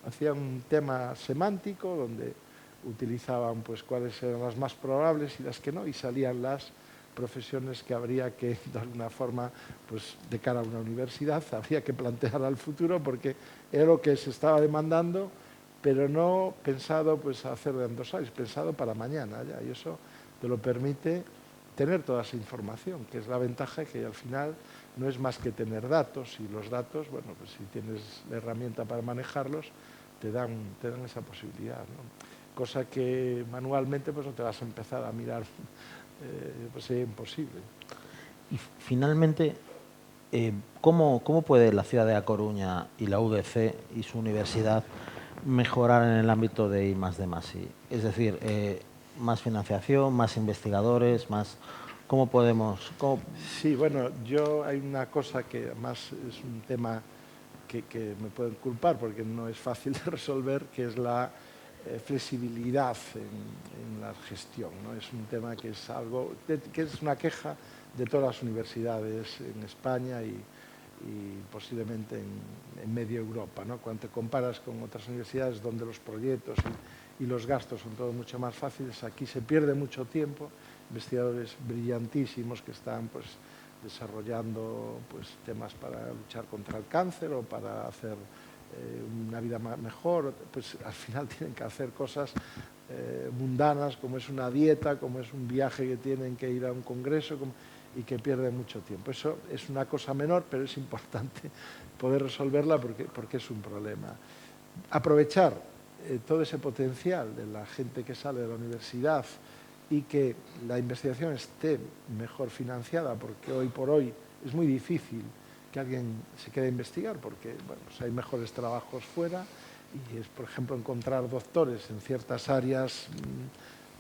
hacían un tema semántico donde utilizaban pues cuáles eran las más probables y las que no, y salían las profesiones que habría que, de alguna forma, pues de cara a una universidad, habría que plantear al futuro, porque era lo que se estaba demandando, pero no pensado pues hacerlo en 2 años, pensado para mañana ya, y eso te lo permite tener toda esa información, que es la ventaja, que al final no es más que tener datos, y los datos, bueno, pues si tienes la herramienta para manejarlos, te dan esa posibilidad, ¿no? Cosa que manualmente pues no te vas a empezar a mirar, pues sería imposible. Y finalmente, ¿cómo puede la ciudad de A Coruña y la UDC y su universidad mejorar en el ámbito de I+D+I? Es decir, más financiación, más investigadores, más... ¿Cómo podemos...? Sí, bueno, hay una cosa que además es un tema que me pueden culpar porque no es fácil de resolver, que es la flexibilidad en la gestión, ¿no? Es un tema que es algo que es una queja de todas las universidades en España y posiblemente en media Europa, ¿no? Cuando te comparas con otras universidades donde los proyectos y los gastos son todo mucho más fáciles, aquí se pierde mucho tiempo, investigadores brillantísimos que están pues desarrollando pues temas para luchar contra el cáncer o para hacer una vida mejor, pues al final tienen que hacer cosas mundanas, como es una dieta, como es un viaje que tienen que ir a un congreso, y que pierden mucho tiempo. Eso es una cosa menor, pero es importante poder resolverla porque es un problema. Aprovechar todo ese potencial de la gente que sale de la universidad y que la investigación esté mejor financiada, porque hoy por hoy es muy difícil que alguien se quede a investigar, porque bueno, pues hay mejores trabajos fuera, y es, por ejemplo, encontrar doctores en ciertas áreas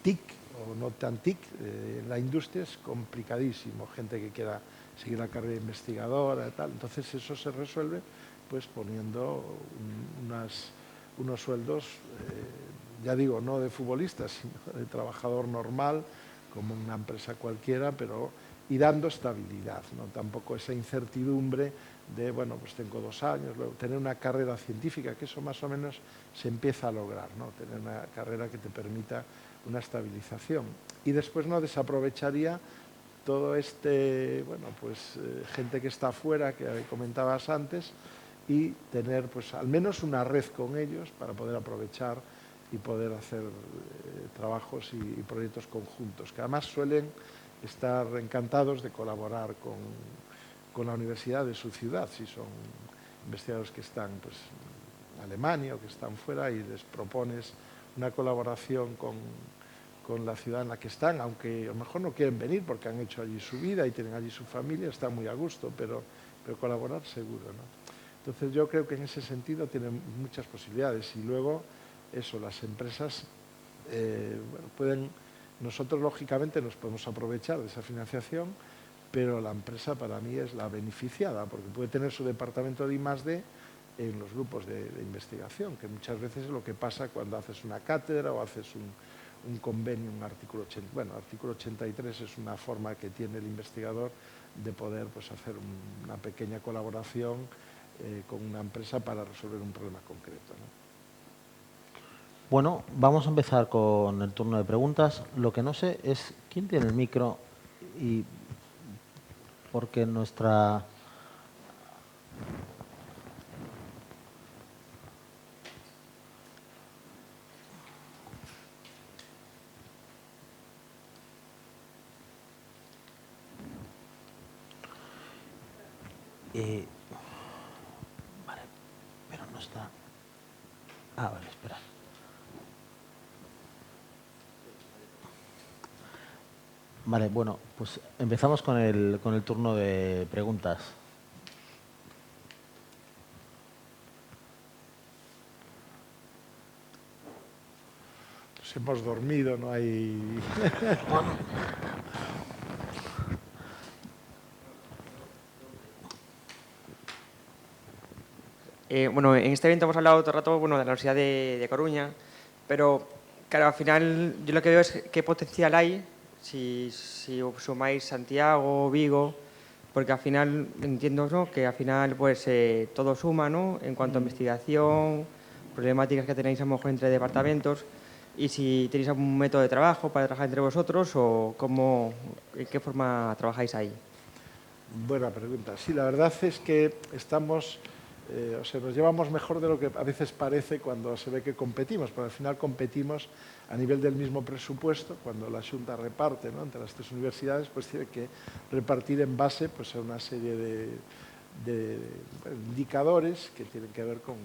TIC o no tan TIC, en la industria es complicadísimo, gente que quiera seguir la carrera investigadora y tal. Entonces eso se resuelve pues poniendo unos sueldos, ya digo, no de futbolista, sino de trabajador normal, como una empresa cualquiera, pero y dando estabilidad, ¿no? Tampoco esa incertidumbre de, bueno, pues tengo 2 años, luego tener una carrera científica, que eso más o menos se empieza a lograr, ¿no? Tener una carrera que te permita una estabilización. Y después no desaprovecharía todo bueno, pues gente que está afuera, que comentabas antes, y tener pues al menos una red con ellos para poder aprovechar y poder hacer trabajos y proyectos conjuntos, que además suelen estar encantados de colaborar con la universidad de su ciudad, si son investigadores que están pues Alemania o que están fuera y les propones una colaboración con la ciudad en la que están, aunque a lo mejor no quieren venir porque han hecho allí su vida y tienen allí su familia, están muy a gusto, pero colaborar seguro, ¿no? Entonces yo creo que en ese sentido tienen muchas posibilidades y luego eso, las empresas pueden, nosotros lógicamente nos podemos aprovechar de esa financiación, pero la empresa para mí es la beneficiada porque puede tener su departamento de I+D en los grupos de investigación, que muchas veces es lo que pasa cuando haces una cátedra o haces un convenio, un artículo 80. Bueno, artículo 83 es una forma que tiene el investigador de poder pues, hacer una pequeña colaboración con una empresa para resolver un problema concreto, ¿no? Bueno, vamos a empezar con el turno de preguntas. Lo que no sé es quién tiene el micro y porque nuestra... vale, pero no está... Ah, vale, espera. Vale, bueno, pues empezamos con el turno de preguntas. Pues hemos dormido, no hay... Bueno, en este evento hemos hablado todo el rato de la Universidad de Coruña, pero claro, al final yo lo que veo es qué potencial hay si sumáis Santiago, Vigo, porque al final entiendo, ¿no?, que al final pues todo suma, ¿no?, en cuanto a investigación, problemáticas que tenéis a lo mejor entre departamentos, y si tenéis algún método de trabajo para trabajar entre vosotros o en qué forma trabajáis ahí. Buena pregunta. Sí, la verdad es que estamos... o sea, nos llevamos mejor de lo que a veces parece cuando se ve que competimos, pero al final competimos a nivel del mismo presupuesto. Cuando la Xunta reparte, ¿no?, entre las tres universidades, pues tiene que repartir en base pues, a una serie de indicadores que tienen que ver con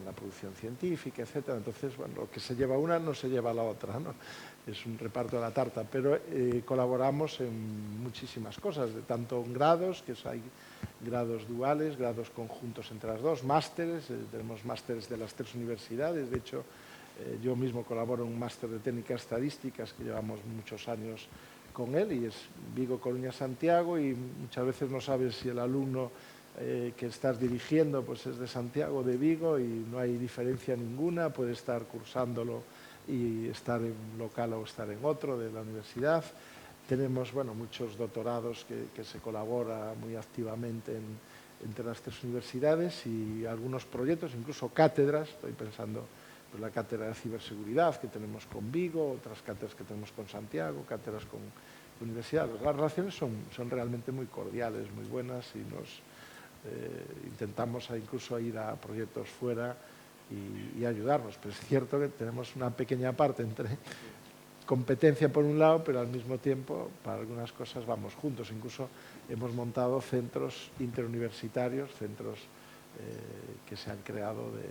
la producción científica, etcétera. Entonces, bueno, lo que se lleva una no se lleva la otra, ¿no? Es un reparto de la tarta, pero colaboramos en muchísimas cosas, tanto en grados, que hay grados duales, grados conjuntos entre las dos, másteres, tenemos másteres de las tres universidades. De hecho, yo mismo colaboro en un máster de técnicas estadísticas que llevamos muchos años con él y es Vigo, Coruña, Santiago, y muchas veces no sabes si el alumno que estás dirigiendo pues es de Santiago o de Vigo y no hay diferencia ninguna, puede estar cursándolo y estar en un local o estar en otro de la universidad. Tenemos bueno, muchos doctorados que se colabora muy activamente entre las tres universidades y algunos proyectos, incluso cátedras. Estoy pensando en la cátedra de ciberseguridad que tenemos con Vigo, otras cátedras que tenemos con Santiago, cátedras con universidades. Las relaciones son realmente muy cordiales, muy buenas y intentamos incluso ir a proyectos fuera y ayudarnos. Pero es cierto que tenemos una pequeña parte entre competencia por un lado, pero al mismo tiempo para algunas cosas vamos juntos. Incluso hemos montado centros interuniversitarios, centros que se han creado del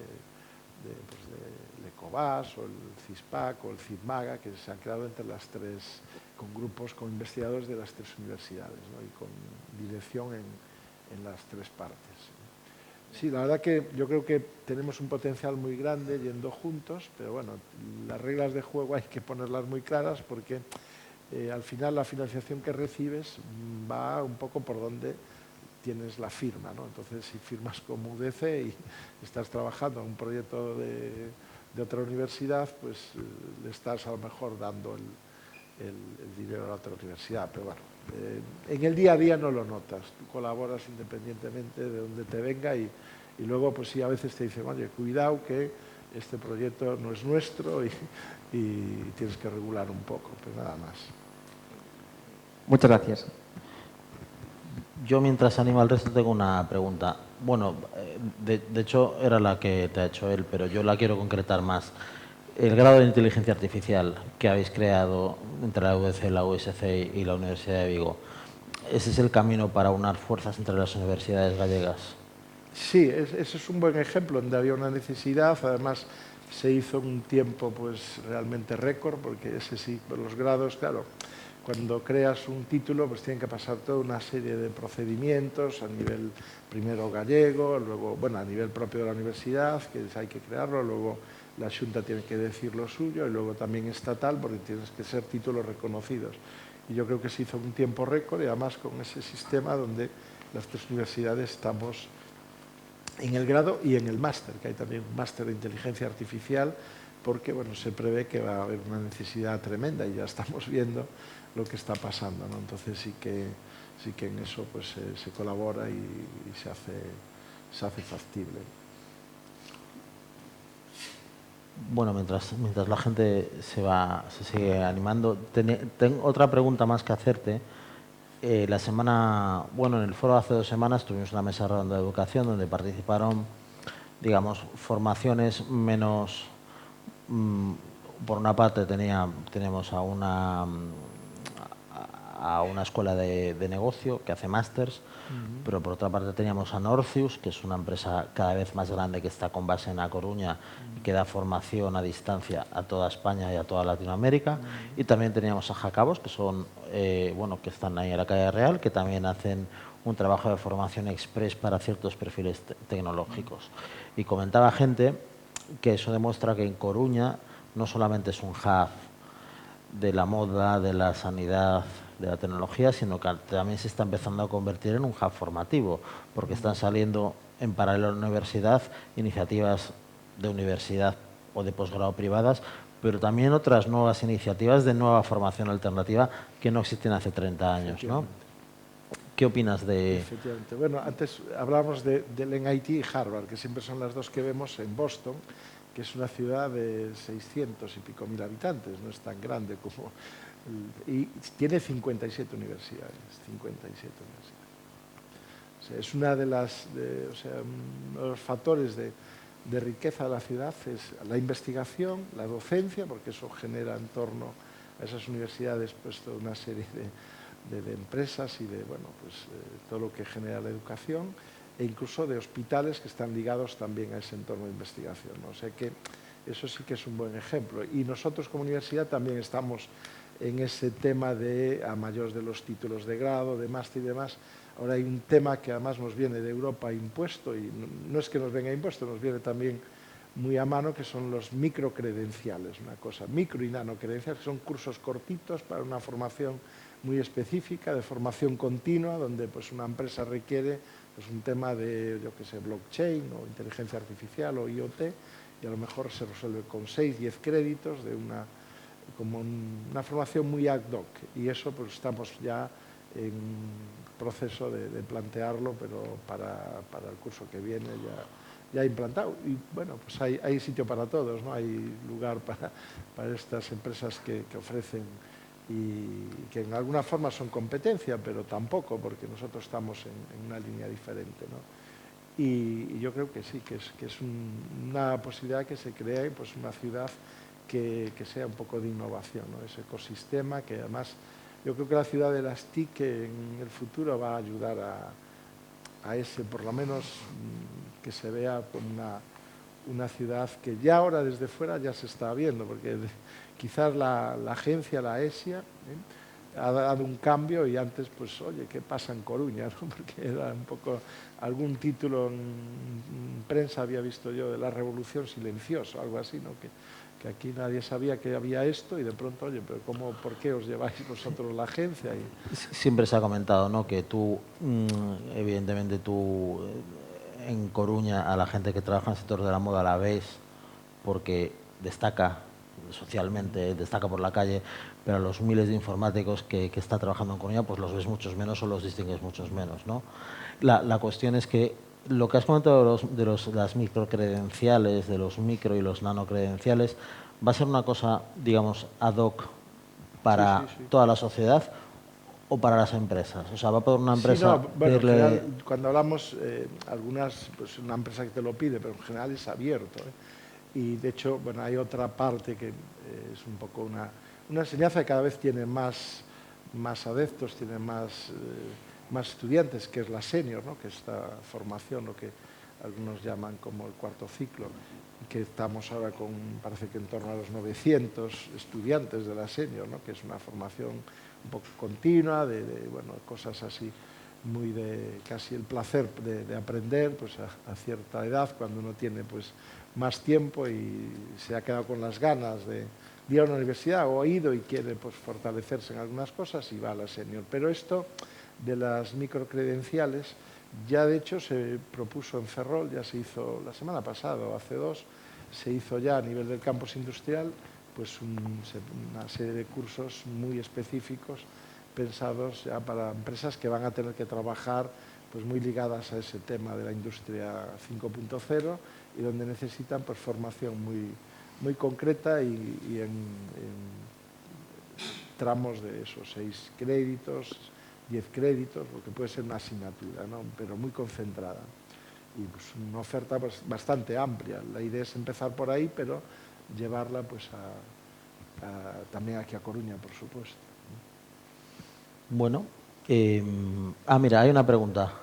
ECOVAS o el CISPAC o el CIDMAGA, que se han creado entre las tres, con grupos, con investigadores de las tres universidades, ¿no?, y con dirección en las tres partes. Sí, la verdad que yo creo que tenemos un potencial muy grande yendo juntos, pero bueno, las reglas de juego hay que ponerlas muy claras porque al final la financiación que recibes va un poco por donde tienes la firma, ¿no? Entonces, si firmas como UDC y estás trabajando en un proyecto de otra universidad, pues le estás a lo mejor dando el dinero a la otra universidad, pero bueno, en el día a día no lo notas, tú colaboras independientemente de donde te venga y luego pues sí a veces te dicen, oye, cuidado que este proyecto no es nuestro y tienes que regular un poco, pero nada más. Muchas gracias. Yo mientras anima al resto tengo una pregunta. Bueno, de hecho era la que te ha hecho él, pero yo la quiero concretar más. El grado de inteligencia artificial que habéis creado entre la UDC, la USC y la Universidad de Vigo, ¿ese es el camino para unar fuerzas entre las universidades gallegas? Sí, ese es un buen ejemplo donde había una necesidad, además se hizo un tiempo pues realmente récord, porque ese sí, los grados, claro, cuando creas un título pues tienen que pasar toda una serie de procedimientos a nivel primero gallego, luego, bueno, a nivel propio de la universidad, que hay que crearlo, luego la Xunta tiene que decir lo suyo y luego también estatal, porque tienes que ser títulos reconocidos. Y yo creo que se hizo un tiempo récord y además con ese sistema donde las tres universidades estamos en el grado y en el máster, que hay también un máster de inteligencia artificial, porque bueno, se prevé que va a haber una necesidad tremenda y ya estamos viendo lo que está pasando, ¿no? Entonces sí que en eso pues, se colabora y se hace factible. Bueno, mientras la gente se sigue animando, tengo otra pregunta más que hacerte. En el foro hace 2 semanas tuvimos una mesa redonda de educación donde participaron, digamos, formaciones menos. Por una parte tenemos a una escuela de negocio que hace másters, pero por otra parte teníamos a Norcius, que es una empresa cada vez más grande que está con base en A Coruña y que da formación a distancia a toda España y a toda Latinoamérica. Y también teníamos a Jacabos, que son, que están ahí en la calle Real, que también hacen un trabajo de formación express para ciertos perfiles tecnológicos. Y comentaba gente que eso demuestra que en Coruña no solamente es un hub de la moda, de la sanidad, de la tecnología, sino que también se está empezando a convertir en un hub formativo, porque están saliendo en paralelo a la universidad iniciativas de universidad o de posgrado privadas, pero también otras nuevas iniciativas de nueva formación alternativa que no existen hace 30 años, ¿no? ¿Qué opinas de...? Efectivamente. Bueno, antes hablábamos del MIT y Harvard, que siempre son las dos que vemos en Boston, que es una ciudad de 600 y pico mil habitantes, no es tan grande como... Y tiene 57 universidades, 57 universidades. O sea, es una de las... uno de los factores de riqueza de la ciudad es la investigación, la docencia, porque eso genera en torno a esas universidades pues toda una serie de empresas y de todo lo que genera la educación, e incluso de hospitales que están ligados también a ese entorno de investigación, ¿no? O sea que eso sí que es un buen ejemplo. Y nosotros como universidad también estamos en ese tema a mayores de los títulos de grado, de máster y demás. Ahora hay un tema que además nos viene de Europa impuesto, y no es que nos venga impuesto, nos viene también muy a mano, que son los microcredenciales, una cosa, micro y nanocredenciales, que son cursos cortitos para una formación muy específica, de formación continua, donde pues, una empresa requiere pues, un tema de, yo qué sé, blockchain o inteligencia artificial o IoT, y a lo mejor se resuelve con 6, 10 créditos de como una formación muy ad hoc, y eso pues estamos ya en proceso de plantearlo, pero para el curso que viene ya implantado. Y bueno, pues hay sitio para todos, ¿no? Hay lugar para estas empresas que ofrecen y que en alguna forma son competencia, pero tampoco, porque nosotros estamos en una línea diferente, ¿no? Y yo creo que sí, que es una posibilidad que se cree pues, una ciudad que sea un poco de innovación, ¿no? Ese ecosistema que además yo creo que la ciudad de las TIC en el futuro va a ayudar a ese, por lo menos que se vea como una ciudad que ya ahora desde fuera ya se está viendo, porque quizás la agencia, la ESIA, ha dado un cambio, y antes, pues, oye, ¿qué pasa en Coruña? ¿No? Porque era un poco, algún título en prensa había visto yo de la revolución silenciosa, algo así, ¿no? Que aquí nadie sabía que había esto y de pronto, oye, pero ¿por qué os lleváis vosotros la agencia? Siempre se ha comentado, ¿no?, que tú, evidentemente tú en Coruña a la gente que trabaja en el sector de la moda la ves porque destaca socialmente, destaca por la calle, pero a los miles de informáticos que está trabajando en Coruña pues los ves muchos menos o los distingues muchos menos, ¿no? La cuestión es que lo que has comentado de las microcredenciales, de los micro y los nanocredenciales, ¿va a ser una cosa, digamos, ad hoc para Sí. toda la sociedad o para las empresas? O sea, ¿va a poder una empresa Sí, no, bueno, en pedirle...? general, cuando hablamos, algunas, pues una empresa que te lo pide, pero en general es abierto, ¿eh? Y de hecho, bueno, hay otra parte que es un poco una enseñanza que cada vez tiene más adeptos, tiene más estudiantes, que es la senior, ¿no? Que esta formación, lo que algunos llaman como el cuarto ciclo, que estamos ahora con, parece que en torno a los 900 estudiantes de la senior, ¿no? Que es una formación un poco continua, bueno, cosas así, muy de casi el placer de aprender pues a cierta edad, cuando uno tiene pues más tiempo y se ha quedado con las ganas de ir a una universidad o ha ido y quiere pues fortalecerse en algunas cosas y va a la senior. Pero esto de las microcredenciales ya de hecho se propuso en Ferrol, ya se hizo la semana pasada o hace dos, se hizo ya a nivel del campus industrial pues una serie de cursos muy específicos pensados ya para empresas que van a tener que trabajar pues muy ligadas a ese tema de la industria 5.0 y donde necesitan pues formación muy concreta y en tramos de esos 6 créditos, 10 créditos, lo que puede ser una asignatura, ¿no? Pero muy concentrada. Y pues una oferta pues bastante amplia. La idea es empezar por ahí, pero llevarla pues también aquí a Coruña, por supuesto. Bueno, mira, hay una pregunta.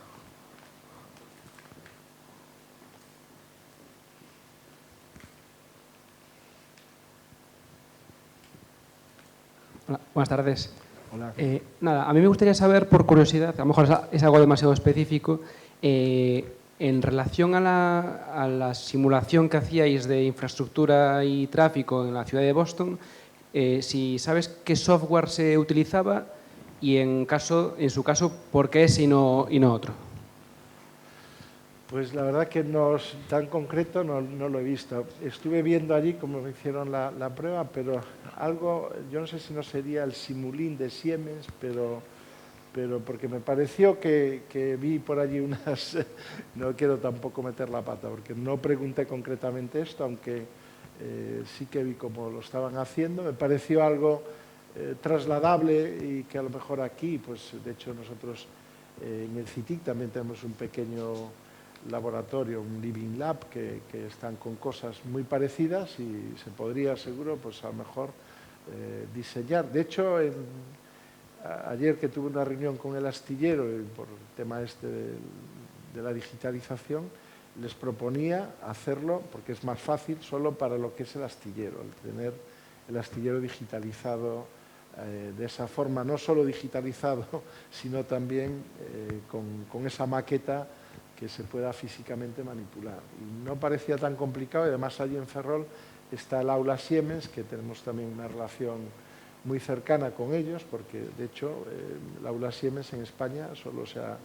Hola, buenas tardes. Hola. Nada, a mí me gustaría saber, por curiosidad, a lo mejor es algo demasiado específico, en relación a la simulación que hacíais de infraestructura y tráfico en la ciudad de Boston, si sabes qué software se utilizaba y en su caso, ¿por qué ese y no otro? Pues la verdad que tan concreto no lo he visto. Estuve viendo allí cómo me hicieron la prueba, pero algo, yo no sé si no sería el Simulink de Siemens, pero porque me pareció que vi por allí unas... No quiero tampoco meter la pata, porque no pregunté concretamente esto, aunque sí que vi cómo lo estaban haciendo. Me pareció algo trasladable y que a lo mejor aquí, pues de hecho nosotros en el CITIC también tenemos un pequeño laboratorio, un Living Lab, que están con cosas muy parecidas y se podría, seguro, pues a lo mejor diseñar. De hecho, ayer que tuve una reunión con el astillero por el tema este de la digitalización, les proponía hacerlo, porque es más fácil, solo para lo que es el astillero, el tener el astillero digitalizado de esa forma, no solo digitalizado, sino también con esa maqueta que se pueda físicamente manipular. Y no parecía tan complicado, y además allí en Ferrol está el aula Siemens, que tenemos también una relación muy cercana con ellos, porque de hecho el aula Siemens en España solo se ha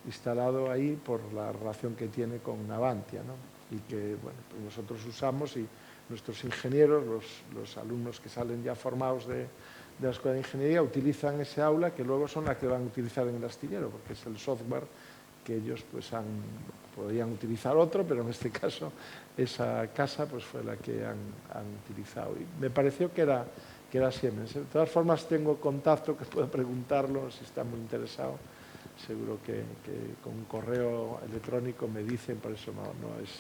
instalado ahí por la relación que tiene con Navantia, ¿no? Y que bueno, pues nosotros usamos y nuestros ingenieros, los alumnos que salen ya formados de la Escuela de Ingeniería, utilizan ese aula que luego son las que van a utilizar en el astillero, porque es el software que ellos pues podrían utilizar otro, pero en este caso esa casa pues fue la que han utilizado. Y me pareció que era Siemens. De todas formas tengo contacto que puedo preguntarlo si está muy interesado. Seguro que con un correo electrónico me dicen, por eso no es...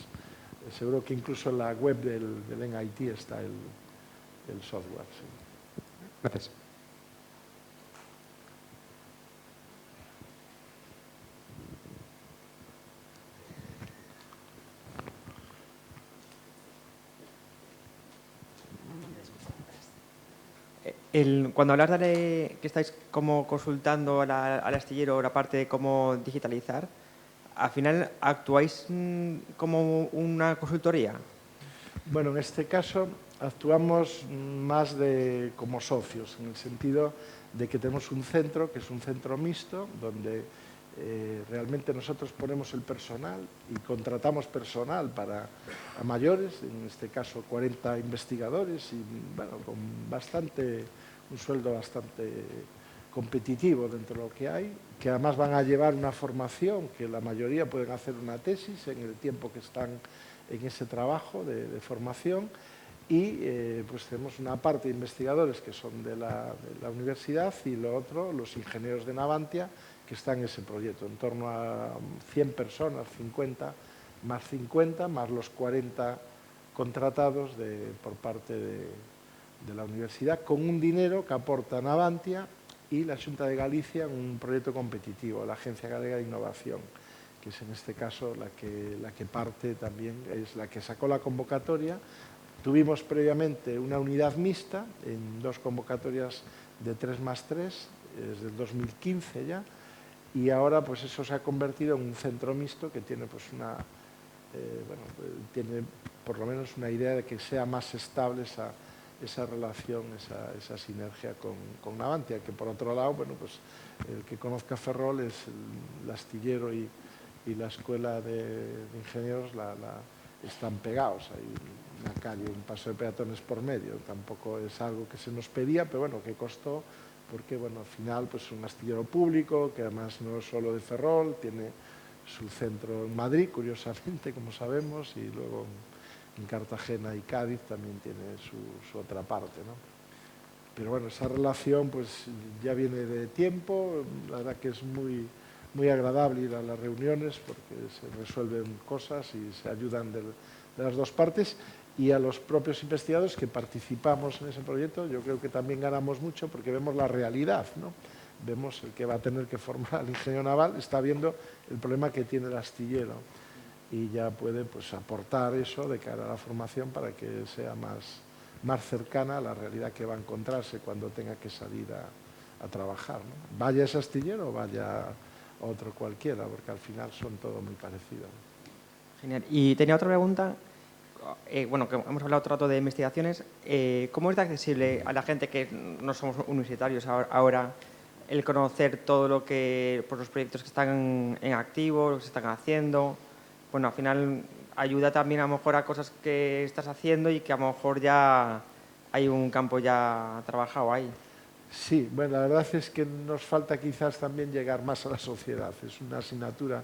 Seguro que incluso en la web del NIT está el software. Sí. Gracias. Cuando hablas de que estáis como consultando al astillero la parte de cómo digitalizar, al final actuáis como una consultoría. Bueno, en este caso actuamos más como socios, en el sentido de que tenemos un centro, que es un centro mixto, donde realmente nosotros ponemos el personal y contratamos personal para mayores, en este caso 40 investigadores y bueno, con un sueldo bastante competitivo dentro de lo que hay, que además van a llevar una formación que la mayoría pueden hacer una tesis en el tiempo que están en ese trabajo de formación y pues tenemos una parte de investigadores que son de la universidad y lo otro, los ingenieros de Navantia, que están en ese proyecto, en torno a 100 personas, 50, más los 40 contratados por parte de la universidad, con un dinero que aporta Navantia y la Xunta de Galicia en un proyecto competitivo, la Agencia Galega de Innovación, que es en este caso la que parte también, es la que sacó la convocatoria. Tuvimos previamente una unidad mixta en 2 convocatorias de 3+3, desde el 2015 ya, y ahora pues eso se ha convertido en un centro mixto que tiene pues tiene por lo menos una idea de que sea más estable esa relación, esa sinergia con Navantia, que por otro lado, bueno, pues el que conozca Ferrol es el astillero y la escuela de ingenieros están pegados, hay una calle, un paso de peatones por medio, tampoco es algo que se nos pedía, pero bueno, que costó, porque bueno, al final pues un astillero público, que además no es solo de Ferrol, tiene su centro en Madrid, curiosamente, como sabemos, y luego en Cartagena y Cádiz también tiene su otra parte, ¿no? Pero bueno, esa relación pues ya viene de tiempo, la verdad que es muy agradable ir a las reuniones porque se resuelven cosas y se ayudan de las dos partes, y a los propios investigadores que participamos en ese proyecto yo creo que también ganamos mucho porque vemos la realidad, ¿no? Vemos el que va a tener que formar al ingeniero naval, está viendo el problema que tiene el astillero y ya puede pues aportar eso de cara a la formación para que sea más cercana a la realidad que va a encontrarse cuando tenga que salir a trabajar, ¿no? Vaya ese astillero o vaya otro cualquiera, porque al final son todo muy parecidos. Genial. Y tenía otra pregunta. Bueno, que hemos hablado otro rato de investigaciones. ¿Cómo es de accesible a la gente que no somos universitarios ahora el conocer todo lo que, pues, los proyectos que están en activo, lo que se están haciendo? Bueno, al final ayuda también a lo mejor a cosas que estás haciendo y que a lo mejor ya hay un campo ya trabajado ahí. Sí, bueno, la verdad es que nos falta quizás también llegar más a la sociedad. Es una asignatura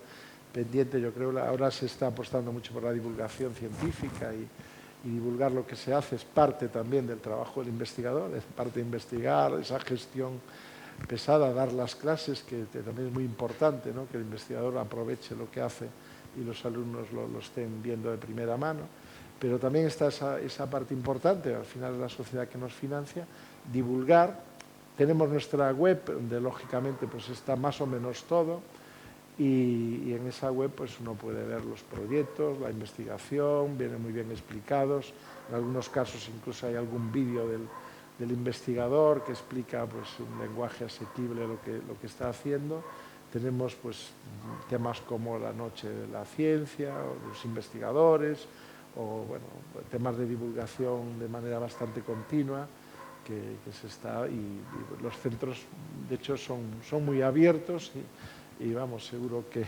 pendiente, yo creo, ahora se está apostando mucho por la divulgación científica y divulgar lo que se hace es parte también del trabajo del investigador, es parte de investigar, esa gestión pesada, dar las clases, que también es muy importante, ¿no? Que el investigador aproveche lo que hace y los alumnos lo estén viendo de primera mano. Pero también está esa parte importante, al final es la sociedad que nos financia, divulgar. Tenemos nuestra web, donde lógicamente pues está más o menos todo, y en esa web pues uno puede ver los proyectos, la investigación, vienen muy bien explicados. En algunos casos incluso hay algún vídeo del investigador que explica pues en lenguaje asequible lo que está haciendo. Tenemos pues temas como la noche de la ciencia, o los investigadores, o bueno, temas de divulgación de manera bastante continua que se está, y los centros de hecho son muy abiertos y vamos, seguro que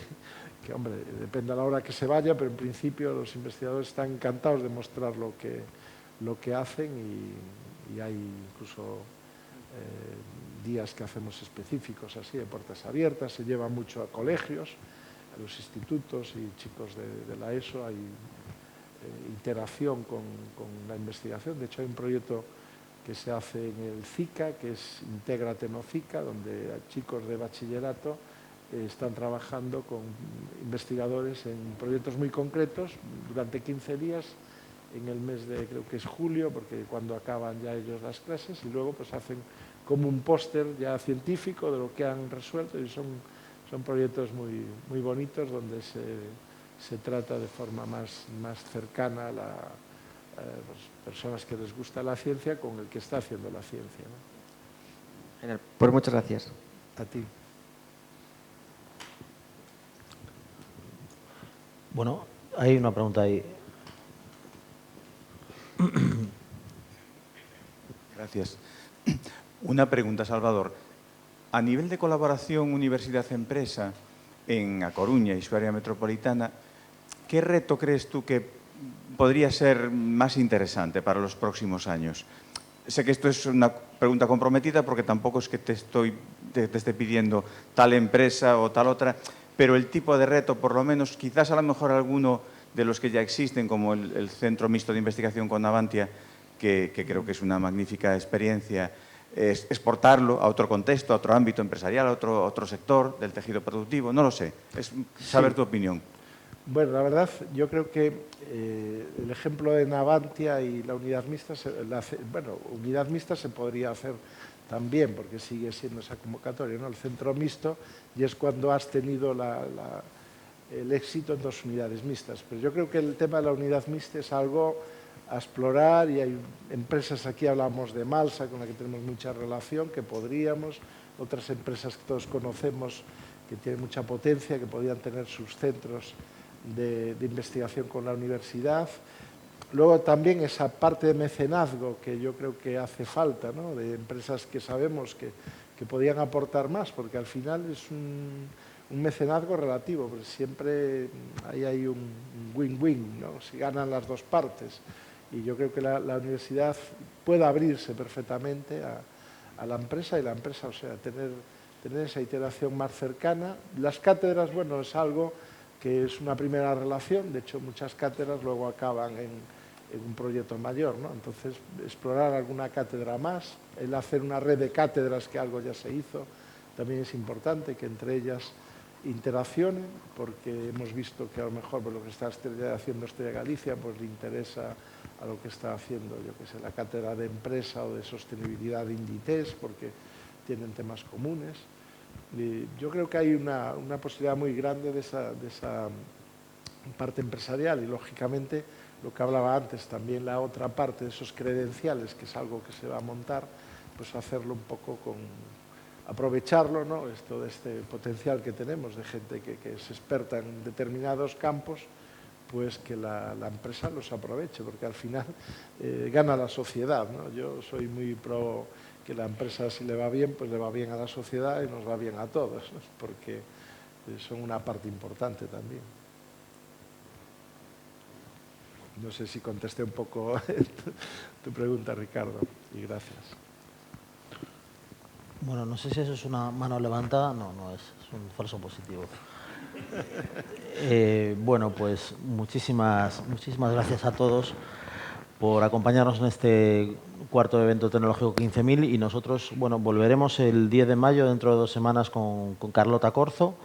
hombre, depende a la hora que se vaya, pero en principio los investigadores están encantados de mostrar lo que hacen, y hay incluso días que hacemos específicos así, de puertas abiertas, se lleva mucho a colegios, a los institutos y chicos de la ESO, hay interacción con la investigación. De hecho hay un proyecto que se hace en el CICA, que es Intégrate no CICA, donde chicos de bachillerato están trabajando con investigadores en proyectos muy concretos durante 15 días en el mes de, creo que es julio, porque cuando acaban ya ellos las clases, y luego pues hacen como un póster ya científico de lo que han resuelto, y son proyectos muy bonitos donde se trata de forma más cercana a las personas que les gusta la ciencia con el que está haciendo la ciencia, ¿no? Genial. Pues muchas gracias. A ti. Bueno, hay una pregunta ahí. Gracias. Una pregunta, Salvador. A nivel de colaboración universidad-empresa en A Coruña y su área metropolitana, ¿qué reto crees tú que podría ser más interesante para los próximos años? Sé que esto es una pregunta comprometida porque tampoco es que te esté pidiendo tal empresa o tal otra, pero el tipo de reto, por lo menos, quizás a lo mejor alguno de los que ya existen, como el Centro Mixto de Investigación con Navantia, que creo que es una magnífica experiencia, es exportarlo a otro contexto, a otro ámbito empresarial, a otro sector del tejido productivo, no lo sé, es saber tu opinión. Bueno, la verdad, yo creo que el ejemplo de Navantia y la unidad mixta, unidad mixta se podría hacer también, porque sigue siendo esa convocatoria, ¿no? El centro mixto, y es cuando has tenido el éxito en 2 unidades mixtas. Pero yo creo que el tema de la unidad mixta es algo a explorar y hay empresas, aquí hablamos de Malsa, con la que tenemos mucha relación, que podríamos, otras empresas que todos conocemos que tienen mucha potencia, que podrían tener sus centros de investigación con la universidad. Luego también esa parte de mecenazgo que yo creo que hace falta, ¿no? De empresas que sabemos que podían aportar más, porque al final es un mecenazgo relativo, porque siempre hay un win-win, ¿no? Si ganan las dos partes. Y yo creo que la universidad puede abrirse perfectamente a la empresa y la empresa, o sea, tener esa iteración más cercana. Las cátedras, bueno, es algo que es una primera relación, de hecho muchas cátedras luego acaban en un proyecto mayor, ¿no? Entonces, explorar alguna cátedra más, el hacer una red de cátedras, que algo ya se hizo, también es importante que entre ellas interaccionen, porque hemos visto que a lo mejor por lo que está haciendo Estrella Galicia, pues le interesa a lo que está haciendo, yo que sé, la cátedra de empresa o de sostenibilidad de Inditex, porque tienen temas comunes. Y yo creo que hay una posibilidad muy grande de esa parte empresarial y, lógicamente, lo que hablaba antes, también la otra parte de esos credenciales, que es algo que se va a montar, pues hacerlo un poco aprovecharlo, ¿no? Todo este potencial que tenemos de gente que es experta en determinados campos, pues que la empresa los aproveche, porque al final gana la sociedad, ¿no? Yo soy muy pro que la empresa, si le va bien, pues le va bien a la sociedad y nos va bien a todos, ¿no? Porque son una parte importante también. No sé si contesté un poco tu pregunta, Ricardo, y gracias. Bueno, no sé si eso es una mano levantada, no es un falso positivo. Bueno, pues muchísimas gracias a todos por acompañarnos en este cuarto evento tecnológico 15.000 y nosotros, bueno, volveremos el 10 de mayo, dentro de 2 semanas, con Carlota Corzo,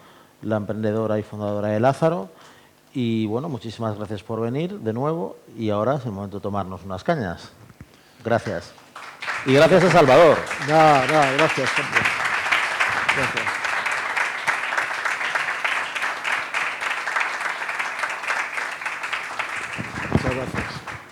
la emprendedora y fundadora de Lázaro. Y bueno, muchísimas gracias por venir de nuevo y ahora es el momento de tomarnos unas cañas. Gracias. Y gracias a Salvador. No, gracias. Gracias.